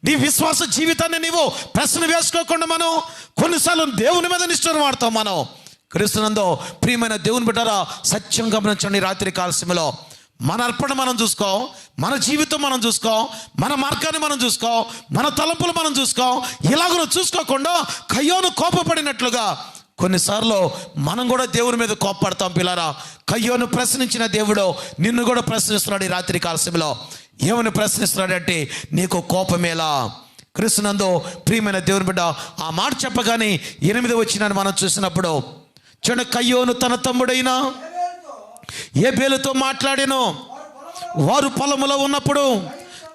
నీ విశ్వాస జీవితాన్ని నీవు ప్రశ్న వేసుకోకుండా మనం కొన్నిసార్లు దేవుని మీద నిష్ఠూరం వాడతాం. మనం క్రీస్తునందు ప్రియమైన దేవుని బిడ్డలారా, సత్యం గమనించండి. రాత్రి కాలశంలో మన అర్పణ మనం చూసుకో, మన జీవితం మనం చూసుకో, మన మార్గాన్ని మనం చూసుకో, మన తలంపులు మనం చూసుకో. ఇలాగ చూసుకోకుండా కయ్యోను కోపపడినట్లుగా కొన్నిసార్లు మనం కూడా దేవుని మీద కోప్పడతాం పిల్లరా. కయ్యోను ప్రశ్నించిన దేవుడు నిన్ను కూడా ప్రశ్నిస్తున్నాడు ఈ రాత్రి కాల సమయంలో. ఏమని ప్రశ్నిస్తున్నాడంటే, నీకు కోపమేలా? క్రీస్తునందు ప్రియమైన దేవుని బిడ్డ, ఆ మాట చెప్పగానే 8వ వచనాన్ని మనం చూసినప్పుడు చూడండి, కయ్యోను తన తమ్ముడైన ఏబేలుతో మాట్లాడాను. వారు పొలములో ఉన్నప్పుడు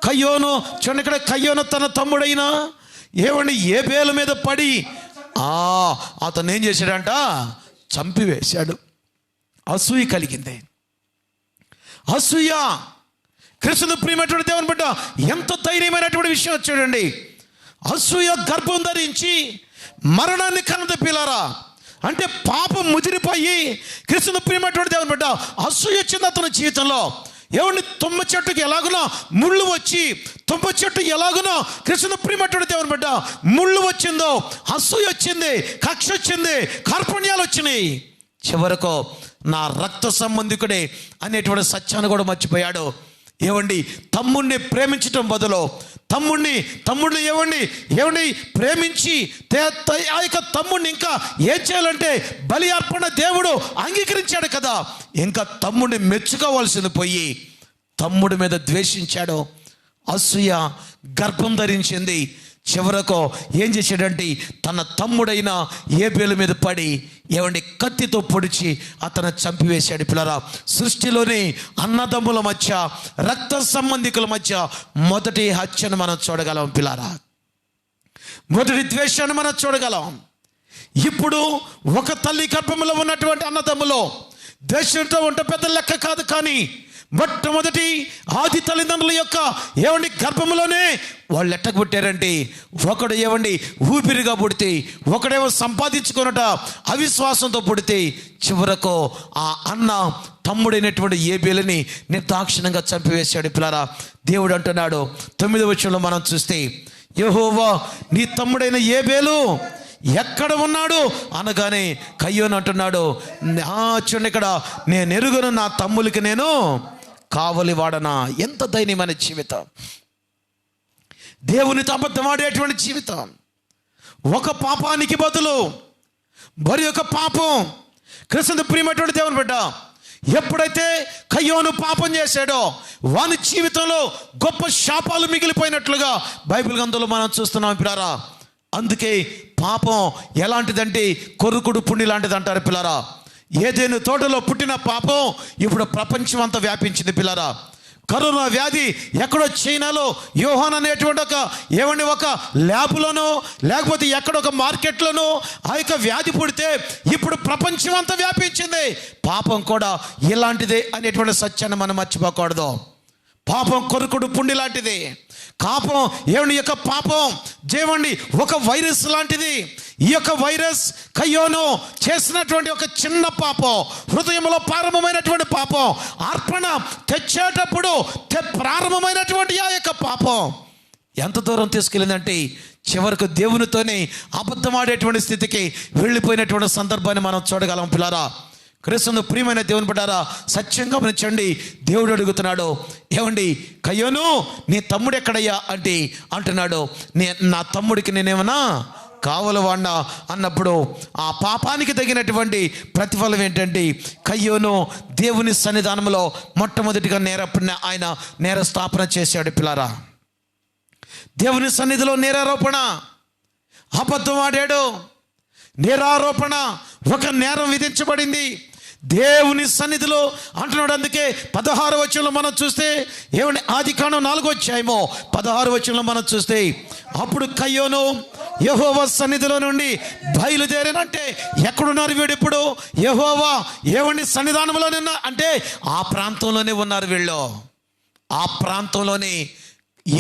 కయ్యోను, చూడండి ఇక్కడ, కయ్యోను తన తమ్ముడైన ఏబేలు మీద పడి అతను ఏం చేశాడంట? చంపివేశాడు. అసూయ కలిగింది. అసూయ. క్రీస్తు ప్రియమైనటువంటి దేవుని బిడ్డ, ఎంత ధైర్యమైనటువంటి విషయం వచ్చాడండి. అసూయ గర్భం ధరించి మరణాన్ని కన్నది పిల్లరా. అంటే పాపం ముదిరిపోయి, క్రీస్తు ప్రియమైనటువంటి దేవుని బిడ్డ, అసూయ వచ్చింది అతని జీవితంలో. తుమ్మ చెట్టుకి ఎలాగునో ముళ్ళు వచ్చి, తుమ్మ చెట్టు ఎలాగునో కృష్ణ ప్రియమైనటువంటి దేవుని బిడ్డ ముళ్ళు వచ్చిందో, అసూయ వచ్చింది, కక్ష వచ్చింది, కార్పణ్యాలు వచ్చినాయి. చివరకు నా రక్త సంబంధికుడే అనేటువంటి సత్యాన్ని కూడా మర్చిపోయాడు. తమ్ముడిని ప్రేమించటం బదులు తమ్ముడిని ప్రేమించి ఆ యొక్క తమ్ముడిని ఇంకా ఏం చేయాలంటే బలి అర్పణ దేవుడు అంగీకరించాడు కదా, ఇంకా తమ్ముడిని మెచ్చుకోవాల్సింది పోయి తమ్ముడి మీద ద్వేషించాడు. అసూయ గర్భం ధరించింది. చివరకు ఏం చేశాడంటే తన తమ్ముడైన ఏబేలు మీద పడి కత్తితో పొడిచి అతను చంపివేశాడు. పిల్లరా, సృష్టిలోని అన్నదమ్ముల మధ్య, రక్త సంబంధికుల మధ్య మొదటి హత్యను మనం చూడగలం. పిల్లరా, మొదటి ద్వేషాన్ని మనం చూడగలం. ఇప్పుడు ఒక తల్లి గర్భంలో ఉన్నటువంటి అన్నదమ్ములో ద్వేషంతో ఉంటే పెద్ద లెక్క కాదు. కానీ మొట్టమొదటి ఆది తల్లిదండ్రుల యొక్క గర్భంలోనే వాళ్ళు ఎట్టకు పుట్టారంటే, ఒకడు ఊపిరిగా పుడితే, ఒకడేమో సంపాదించుకున్నట అవిశ్వాసంతో పుడితే, చివరకు ఆ అన్న తమ్ముడైనటువంటి ఏబేలుని నిర్దాక్షిణ్యంగా చంపివేశాడు. పిల్లరా, దేవుడు అంటున్నాడు 9వ వచనంలో మనం చూస్తే, యెహోవా నీ తమ్ముడైన ఏబేలు ఎక్కడ ఉన్నాడు అనగానే కయ్యోను అంటున్నాడు, చూడండి ఇక్కడ, నేను ఎరుగును నా తమ్ములకి నేను కావలి వాడనా. ఎంత దైన్యమైన జీవితం! దేవునితో అబద్ధమాడేటువంటి జీవితం. ఒక పాపానికి బదులు మరి ఒక పాపం. కృష్ణ ప్రియమైనటువంటి దేవుని బిడ్డ, ఎప్పుడైతే కయ్యోను పాపం చేశాడో వాని జీవితంలో గొప్ప శాపాలు మిగిలిపోయినట్లుగా బైబిల్ గ్రంథంలో మనం చూస్తున్నాం. పిల్లారా, అందుకే పాపం ఎలాంటిదంటే కొరుకుడు పుండి లాంటిది అంటారు. పిల్లరా, ఏదైనా తోటలో పుట్టిన పాపం ఇప్పుడు ప్రపంచం అంతా వ్యాపించింది. పిల్లరా, కరోనా వ్యాధి ఎక్కడో చైనాలో యోహాన్ అనేటువంటి ఒక ల్యాబ్లోనో లేకపోతే ఎక్కడొక మార్కెట్లోనో ఆ యొక్క వ్యాధి పుడితే ఇప్పుడు ప్రపంచం అంతా వ్యాపించింది. పాపం కూడా ఇలాంటిదే అనేటువంటి సత్యాన్ని మనం మర్చిపోకూడదు. పాపం కొరుకుడు పుండి లాంటిది. పాపం యొక్క పాపం ఒక వైరస్ లాంటిది. ఈ యొక్క వైరస్ కయ్యోను చేసినటువంటి ఒక చిన్న పాపం, హృదయంలో ప్రారంభమైనటువంటి పాపం, అర్పణ తెచ్చేటప్పుడు ప్రారంభమైనటువంటి ఆ యొక్క పాపం ఎంత దూరం తీసుకెళ్ళిందంటే చివరకు దేవునితోనే అబద్ధమాడేటువంటి స్థితికి వెళ్ళిపోయినటువంటి సందర్భాన్ని మనం చూడగలం. పిల్లరా, క్రీస్తును ప్రియమైన దేవుని బిడ్డారా, సత్యంగా గమనించండి. దేవుడు అడుగుతున్నాడు, కయ్యోను నీ తమ్ముడు ఎక్కడయ్యా అంటే అంటున్నాడు, నా తమ్ముడికి నేనేమన్నా కావలవాడినా అన్నప్పుడు ఆ పాపానికి తగినటువంటి ప్రతిఫలం ఏంటంటే కయ్యోను దేవుని సన్నిధానంలో మొట్టమొదటిగా ఆయన నేర స్థాపన చేశాడు. పిల్లరా, దేవుని సన్నిధిలో నేరారోపణ, అబద్ధం ఆడాడు, నేరారోపణ, ఒక నేరం విధించబడింది దేవుని సన్నిధిలో అంటున్నాడు. అందుకే 16వ వచనంలో మనం చూస్తే ఆదికాండం 4వ అధ్యాయము 16వ వచనంలో మనం చూస్తే, అప్పుడు కయ్యోను యెహోవా సన్నిధిలో నుండి బయలుదేరానంటే ఎక్కడున్నారు వీడు ఇప్పుడు? యెహోవా సన్నిధానంలోనే ఉన్నా అంటే ఆ ప్రాంతంలోనే ఉన్నారు వీళ్ళు. ఆ ప్రాంతంలోనే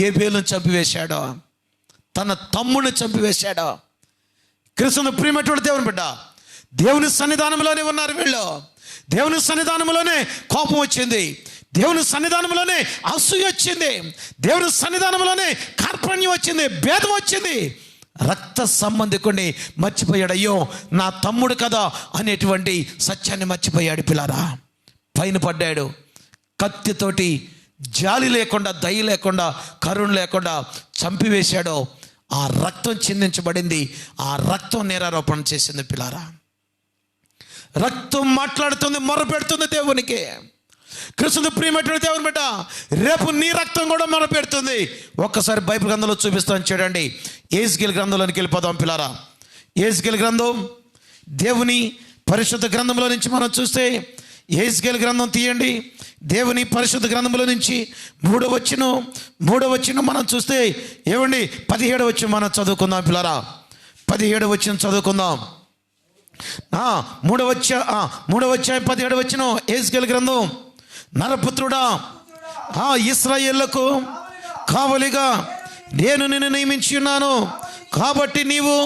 ఏబేలును చంపివేశాడు, తన తమ్ముడిని చంపివేశాడు. క్రీస్తును ప్రియమైనటువంటి దేవుని బిడ్డ, దేవుని సన్నిధానంలోనే ఉన్నారు వీళ్ళు. దేవుని సన్నిధానంలోనే కోపం వచ్చింది, దేవుని సన్నిధానంలోనే అసూయ వచ్చింది, దేవుని సన్నిధానంలోనే కార్పణ్యం వచ్చింది, భేదం వచ్చింది. రక్త సంబంధికుడిని మర్చిపోయాడు. అయ్యో నా తమ్ముడు కదా అనేటువంటి సత్యాన్ని మర్చిపోయాడు. పిల్లారా, పైన పడ్డాడు. కత్తితోటి జాలి లేకుండా, దయ లేకుండా, కరుణ లేకుండా చంపివేశాడు. ఆ రక్తం చిందించబడింది. ఆ రక్తం నేరారోపణ చేసింది. పిల్లారా, రక్తం మాట్లాడుతుంది, మొరపెడుతుంది దేవునికి. క్రీస్తు ప్రియమైనటువంటి దేవుని బిడ్డ, రేపు నీ రక్తం కూడా మొరపెడుతుంది. ఒక్కసారి బైబిల్ గ్రంథంలో చూపిస్తాను చూడండి. యెహెజ్కేలు గ్రంథంలోనికి వెళ్ళిపోదాం పిల్లారా. యెహెజ్కేలు గ్రంథం దేవుని పరిశుద్ధ గ్రంథంలో నుంచి మనం చూస్తే, యెహెజ్కేలు గ్రంథం తీయండి. దేవుని పరిశుద్ధ గ్రంథంలో నుంచి మూడవ వచనం మనం చూస్తే ఏమండి 17వ వచనం మనం చదువుకుందాం పిల్లారా. 17వ వచనం చదువుకుందాం. 3వ అధ్యాయం 17వ వచనం యెహెజ్కేలు గ్రంథం. నరపుత్రుడా, ఇశ్రాయేలుకు కావలిగా నేను నిన్ను నియమించి ఉన్నాను. కాబట్టి నీవు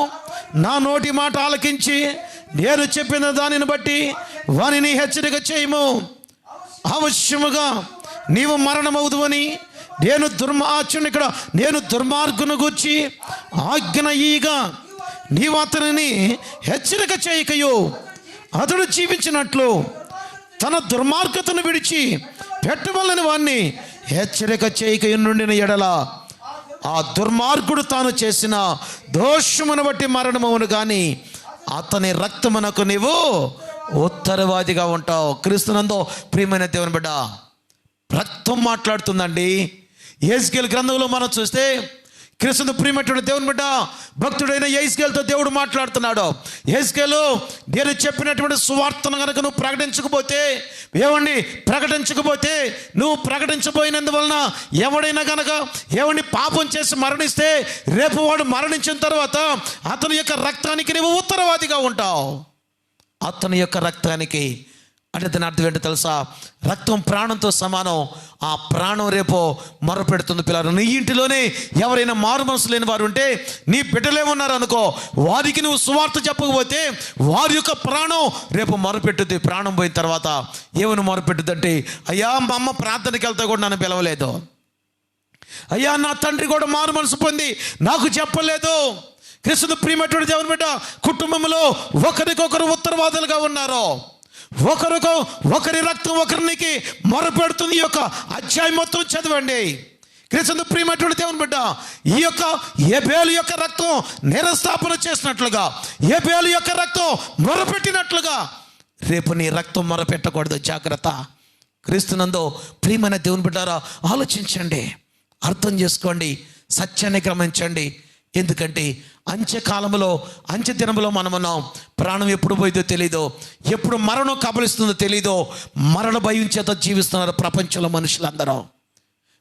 నా నోటి మాట ఆలకించి నేను చెప్పిన దానిని బట్టి వానిని హెచ్చరిక చేయము. అవశ్యముగా నీవు మరణమవుదువని నేను దుర్మార్గును గూర్చి ఆజ్ఞ ఇయ్యగా నీవు అతనిని హెచ్చరిక చేయకయు అతడు జీవించినట్లు తన దుర్మార్గతను విడిచి పెట్టవలని వాణ్ణి హెచ్చరిక చేయకయు నుండిన ఎడల ఆ దుర్మార్గుడు తాను చేసిన దోషమును బట్టి మరణమవును కానీ అతని రక్తమునకు నీవు ఉత్తరవాదిగా ఉంటావు. క్రీస్తునందు ప్రియమైన దేవుని బిడ్డ, రక్తం మాట్లాడుతుందండి. యెహెజ్కేలు గ్రంథంలో మనం చూస్తే క్రీస్తునందు ప్రియమైనటువంటి దేవుని బిడ్డ, భక్తుడైన యెహెజ్కేలుతో దేవుడు మాట్లాడుతున్నాడు. యెహెజ్కేలు, నేను చెప్పినటువంటి సువార్తను కనుక నువ్వు ప్రకటించకపోతే నువ్వు ప్రకటించబోయినందువలన ఎవడైనా కనుక పాపం చేసి మరణిస్తే రేపు వాడు మరణించిన తర్వాత అతని యొక్క రక్తానికి నువ్వు ఉత్తరవాదిగా ఉంటావు. అతని యొక్క రక్తానికి అంటే దాని అర్థం ఏంటో తెలుసా? రక్తం ప్రాణంతో సమానం. ఆ ప్రాణం రేపు మొరపెడుతుంది. పిల్లలు, నీ ఇంటిలోనే ఎవరైనా మారు మనసు లేని వారు ఉంటే, నీ బిడ్డలే ఉన్నారు అనుకో, వారికి నువ్వు సువార్త చెప్పకపోతే వారి యొక్క ప్రాణం రేపు మొరపెట్టుద్ది. ప్రాణం పోయిన తర్వాత ఏమని మొరపెట్టుద్దంటే, అయ్యా మా అమ్మ ప్రార్థనకి వెళ్తా కూడా నన్ను పిలవలేదు, అయ్యా నా తండ్రి కూడా మారు మనసు పొంది నాకు చెప్పలేదు. క్రీస్తు ప్రియమైనటువంటి దేవుని బిడ్డ, కుటుంబంలో ఒకరికొకరు ఉత్తరవాదులుగా ఉన్నారు. ఒకరి రక్తం ఒకరికి మొరపెడుతుంది. ఈ యొక్క అధ్యాయం మొత్తం చదవండి. క్రీస్తు ప్రియమైనటువంటి దేవుని బిడ్డ, ఈ యొక్క హేబేలు యొక్క రక్తం నిరస్థాపన చేసినట్లుగా, హేబేలు యొక్క రక్తం మొరపెట్టినట్లుగా రేపు నీ రక్తం మొరపెట్టకూడదు. జాగ్రత్త. క్రీస్తునందు ప్రియమైన దేవుని బిడ్డారా, ఆలోచించండి, అర్థం చేసుకోండి, సత్యాన్ని గమనించండి. ఎందుకంటే అంత్య దినములో మనం ఉన్నాం. ప్రాణం ఎప్పుడు పోయిందో తెలీదు, ఎప్పుడు మరణం కబలిస్తుందో తెలీదు. మరణ భయం చేత జీవిస్తున్నారు ప్రపంచంలో మనుషులందరూ.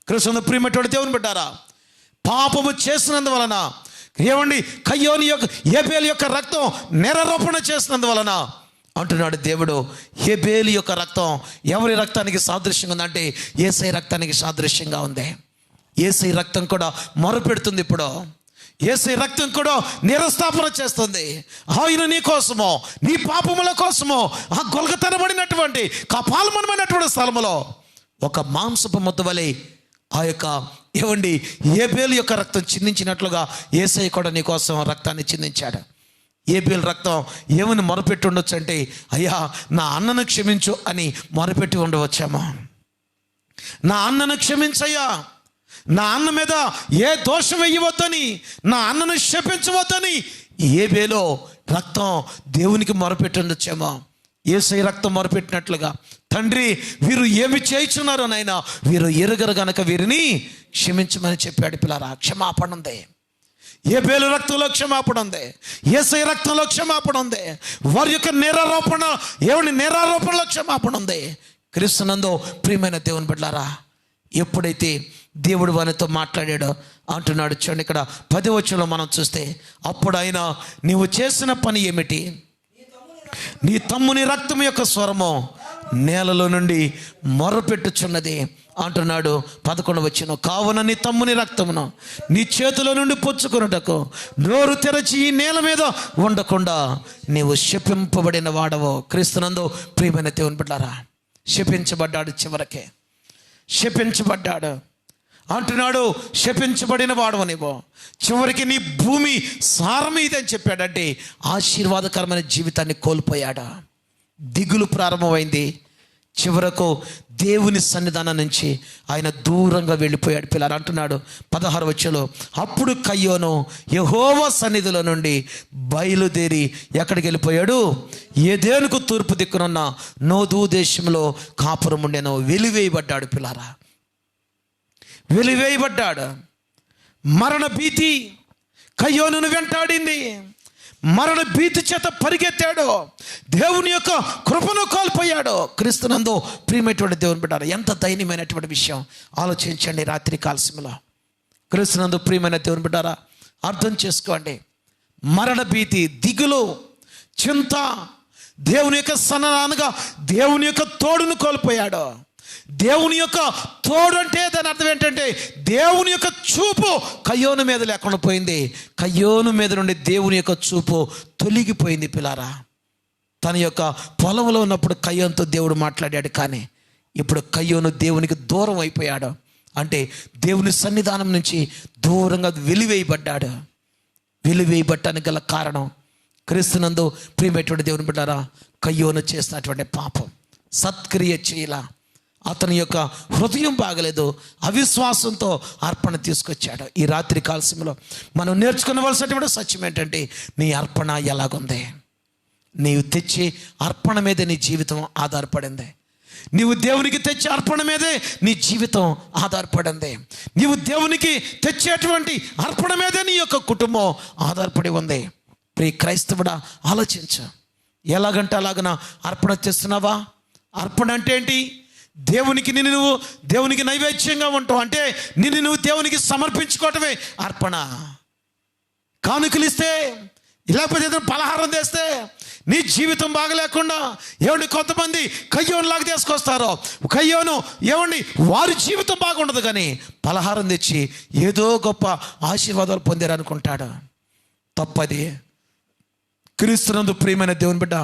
క్రీస్తునందు ప్రియమైనటువంటి దేవుని బిడ్డారా, పాపము చేసినందువలన హేబేలు యొక్క రక్తం నిరారోపణ చేసినందువలన అంటున్నాడు దేవుడు, హేబేలు యొక్క రక్తం ఎవరి రక్తానికి సాదృశ్యంగా ఉందంటే యేసయ్య రక్తానికి సాదృశ్యంగా ఉంది. యేసయ్య రక్తం కూడా మొరపెడుతుంది. ఇప్పుడు యేసయ్య రక్తం కూడా నిరస్థాపన చేస్తుంది. ఆయన నీ కోసమో, నీ పాపముల కోసమో ఆ గొల్గొతనబడినటువంటి కపాలమనమైనటువంటి స్థలములో ఒక మాంసపు ముద్ద వలె ఆ యొక్క హేబేలు యొక్క రక్తం చిందించినట్లుగా యేసయ్య కూడా నీ కోసం రక్తాన్ని చిందించాడు. హేబేలు రక్తం ఏమని మొరపెట్టి ఉండొచ్చు అంటే, అయ్యా నా అన్నను క్షమించు అని మొరపెట్టి ఉండవచ్చేమో. నా అన్నను క్షమించయ్యా, నా అన్న మీద ఏ దోషం వేయవద్దని, నా అన్నను శపించవద్దని హేబేలు రక్తం దేవునికి మొరపెట్టుండొచ్చేమో. యేసయ్య రక్తం మొరపెట్టినట్లుగా, తండ్రి వీరు ఏమి చేయుచున్నారో నాయనా, వీరు ఎరుగరు గనక వీరిని క్షమించమని చెప్పాడు. పిల్లరా, క్షమాపణ ఉంది. హేబేలు రక్తంలో క్షమాపణ ఉంది, యేసయ్య రక్తంలో క్షమాపణ ఉంది, వారి యొక్క నిరారోపణలో క్షమాపణ ఉంది. క్రీస్తునందు ప్రియమైన దేవుని బిడ్డలారా, ఎప్పుడైతే దేవుడు వానితో మాట్లాడాడో అంటున్నాడు చూడండి. ఇక్కడ 10వ వచనంలో మనం చూస్తే, అప్పుడు ఆయన నీవు చేసిన పని ఏమిటి? నీ తమ్ముని రక్తం యొక్క స్వరము నేలలో నుండి మొరపెట్టుచున్నది అంటున్నాడు. 11వ వచనం, కావున నీ తమ్ముని రక్తమును నీ చేతిలో నుండి పుచ్చుకొనుటకు నోరు తెరచి ఈ నేల మీద ఉండకుండా నీవు శపింపబడిన వాడవు. క్రీస్తునందు ప్రియమైన దేవుని బిడ్డలారా, శపించబడ్డాడు. చివరకే శపించబడ్డాడు అంటున్నాడు. శపించబడిన వాడవు నీవు. చివరికి నీ భూమి సారం ఇదని చెప్పాడంటే ఆశీర్వాదకరమైన జీవితాన్ని కోల్పోయాడు. దిగులు ప్రారంభమైంది. చివరకు దేవుని సన్నిధానం నుంచి ఆయన దూరంగా వెళ్ళిపోయాడు. పిల్లలు అంటున్నాడు 16వ వచనంలో, అప్పుడు కయ్యోను యెహోవా సన్నిధిలో నుండి బయలుదేరి ఎక్కడికి వెళ్ళిపోయాడు? ఏదెనుకు తూర్పు దిక్కునున్న నోదు దేశంలో కాపురం ఉండెను. వెలివేయబడ్డాడు. పిల్లారా, వెలివేయబడ్డాడు. మరణ భీతి కయ్యోనును వెంటాడింది. మరణ భీతి చేత పరిగెత్తాడు. దేవుని యొక్క కృపను కోల్పోయాడు. క్రీస్తునందు ప్రియమైనటువంటి దేవుని బిడ్డారా, ఎంత దయనీయమైనటువంటి విషయం ఆలోచించండి. రాత్రి కాలసంలో క్రీస్తునందు ప్రియమైన దేవుని బిడ్డారా, అర్థం చేసుకోండి. మరణ భీతి, దిగులు, చింత, దేవుని యొక్క సన్నగా దేవుని యొక్క తోడును కోల్పోయాడు. దేవుని యొక్క తోడు అంటే దాని అర్థం ఏంటంటే దేవుని యొక్క చూపు కయ్యోను మీద లేకుండా పోయింది. కయ్యోను మీద నుండి దేవుని యొక్క చూపు తొలగిపోయింది. పిల్లారా, తన యొక్క పొలంలో ఉన్నప్పుడు కయ్యోనుతో దేవుడు మాట్లాడాడు, కానీ ఇప్పుడు కయ్యోను దేవునికి దూరం అయిపోయాడు. అంటే దేవుని సన్నిధానం నుంచి దూరంగా వెలివేయబడ్డాడు. వెలివేయబడ్డానికి గల కారణం క్రీస్తునందు ప్రియమైనటువంటి దేవుని బిడ్డారా, కయ్యోను చేసినటువంటి పాపం, సత్క్రియ చేయలా. అతని యొక్క హృదయం బాగలేదు. అవిశ్వాసంతో అర్పణ తీసుకొచ్చాడు. ఈ రాత్రి కాలసంలో మనం నేర్చుకునవలసినటువంటి సత్యం ఏంటంటే, నీ అర్పణ ఎలాగుంది? నీవు తెచ్చే అర్పణ మీదే నీ జీవితం ఆధారపడింది. నీవు దేవునికి తెచ్చే అర్పణ మీదే నీ జీవితం ఆధారపడింది. నీవు దేవునికి తెచ్చేటువంటి అర్పణ మీదే నీ యొక్క కుటుంబం ఆధారపడి ఉంది. ప్రియ క్రైస్తవుడా, ఆలోచించు. ఎలాగంటే అలాగన అర్పణ చేస్తున్నావా? అర్పణ అంటే ఏంటి? దేవునికి నువ్వు దేవునికి నైవేద్యంగా ఉంటావు. అంటే నువ్వు దేవునికి సమర్పించుకోవటమే అర్పణ. కానుకలు ఇస్తే, లేకపోతే ఏదైనా పలహారం తెస్తే నీ జీవితం బాగలేకుండా ఏమండి కొంతమంది కయ్యోనులాగా తీసుకొస్తారు. కయ్యోను ఏమండి వారి జీవితం బాగుండదు, కానీ పలహారం తెచ్చి ఏదో గొప్ప ఆశీర్వాదాలు పొందారనుకుంటాడు. తప్పది. క్రీస్తునందు ప్రియమైన దేవుని బిడ్డ,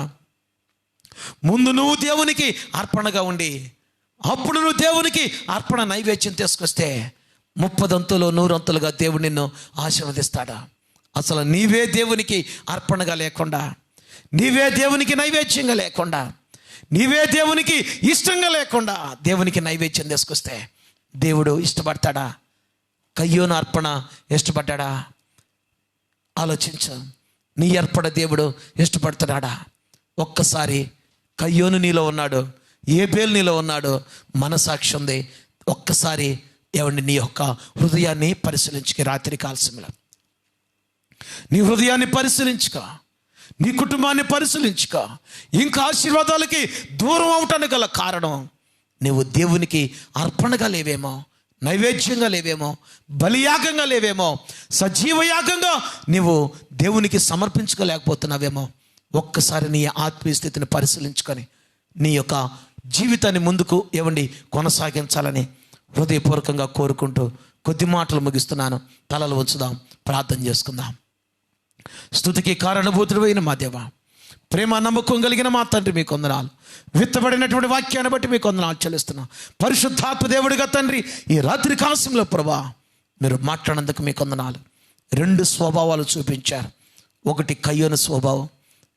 ముందు నువ్వు దేవునికి అర్పణగా ఉండి అప్పుడు నువ్వు దేవునికి అర్పణ నైవేద్యం తీసుకొస్తే 30 అంతులు 100 అంతులుగా దేవుడు నిన్ను ఆశీర్వదిస్తాడా? అసలు నీవే దేవునికి అర్పణగా లేకుండా, నీవే దేవునికి నైవేద్యంగా లేకుండా, నీవే దేవునికి ఇష్టంగా లేకుండా దేవునికి నైవేద్యం తీసుకొస్తే దేవుడు ఇష్టపడతాడా? కయ్యోను అర్పణ ఇష్టపడ్డాడా? ఆలోచించు. నీ అర్పణ దేవుడు ఇష్టపడుతున్నాడా? ఒక్కసారి కయ్యోను నీలో ఉన్నాడు, ఏబేలు నీలో ఉన్నాడు, మనసాక్షి ఉంది. ఒక్కసారి ఏమండి నీ యొక్క హృదయాన్ని పరిశీలించుకో. రాత్రి కాలసంలో నీ హృదయాన్ని పరిశీలించుకో, నీ కుటుంబాన్ని పరిశీలించుకో. ఇంకా ఆశీర్వాదాలకి దూరం అవటానికి గల కారణం నువ్వు దేవునికి అర్పణగా లేవేమో, నైవేద్యంగా లేవేమో, బలియాగంగా లేవేమో, సజీవయాగంగా నువ్వు దేవునికి సమర్పించుకోలేకపోతున్నావేమో. ఒక్కసారి నీ ఆత్మీయ స్థితిని పరిశీలించుకొని నీ యొక్క జీవితాన్ని ముందుకు ఏమండి కొనసాగించాలని హృదయపూర్వకంగా కోరుకుంటూ కొద్ది మాటలు ముగిస్తున్నాను. తలలు ఉంచుదాం, ప్రార్థన చేసుకుందాం. స్తుతికి కారణభూతుడైన మా దేవా, ప్రేమ నమ్మకం కలిగిన మా తండ్రి, మీకు వందనాలు. విత్తబడినటువంటి వాక్యాన్ని బట్టి మీకు వందనాలు చెల్లిస్తున్నాం. పరిశుద్ధాత్మ దేవుడిగా తండ్రి, ఈ రాత్రి కాలసంలో ప్రభా మీరు మాట్లాడినందుకు మీకు వందనాలు. 2 స్వభావాలు చూపించారు. ఒకటి కయ్యోను స్వభావం,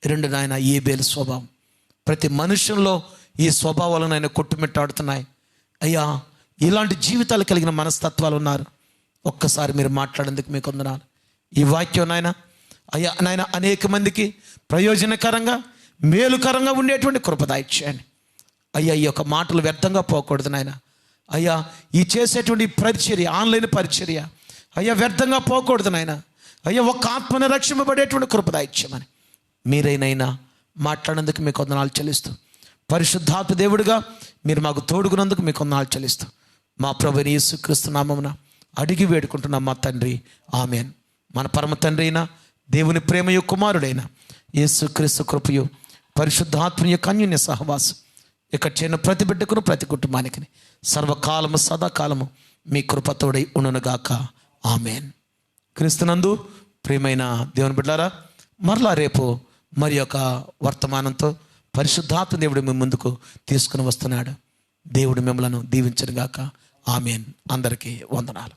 2 నాయన ఏబేలు స్వభావం. ప్రతి మనుషుల్లో ఈ స్వభావాలను ఆయన కొట్టుమిట్టాడుతున్నాయి. అయ్యా, ఇలాంటి జీవితాలు కలిగిన మనస్తత్వాలు ఉన్నారు. ఒక్కసారి మీరు మాట్లాడేందుకు మీకు వందనాలు. ఈ వాక్యం నాయన అయ్యా నాయన అనేక మందికి ప్రయోజనకరంగా మేలుకరంగా ఉండేటువంటి కృప దయచేయండి అయ్యా. ఈ యొక్క మాటలు వ్యర్థంగా పోకూడదు నాయన. అయ్యా, ఈ చేసేటువంటి పరిచర్య, ఆన్లైన్ పరిచర్య అయ్యా వ్యర్థంగా పోకూడదు నాయన. అయ్యా, ఒక్క ఆత్మని రక్షింపబడేటువంటి కృప దయచేయమని మీరైనైనా మాట్లాడేందుకు మీకు వందనాలు చెల్లిస్తూ, పరిశుద్ధాత్మ దేవుడిగా మీరు మాకు తోడుగునందుకు మీకు వందనాలు చెల్లిస్తూ, మా ప్రభువైన యేసుక్రీస్తు నామమున అడిగి వేడుకుంటున్నాం మా తండ్రి, ఆమేన్. మన పరమ తండ్రి అయిన దేవుని ప్రేమయు కుమారుడైన యేసుక్రీస్తు కృపయు పరిశుద్ధాత్మ యొక్క అన్యోన్య సహవాసం ఇక్కడ చేరిన ప్రతి బిడ్డకును ప్రతి కుటుంబానికి సర్వకాలము సదాకాలము మీ కృపతోడై ఉండునుగాక, ఆమేన్. క్రీస్తునందు ప్రియమైన దేవుని బిడ్డలారా, మరలా రేపు మరి యొక్క వర్తమానంతో పరిశుద్ధాత్మ దేవుడు మీ ముందుకు తీసుకుని వస్తున్నాడు. దేవుడు మిమ్మలను దీవించునుగాక, ఆమేన్. అందరికీ వందనాలు.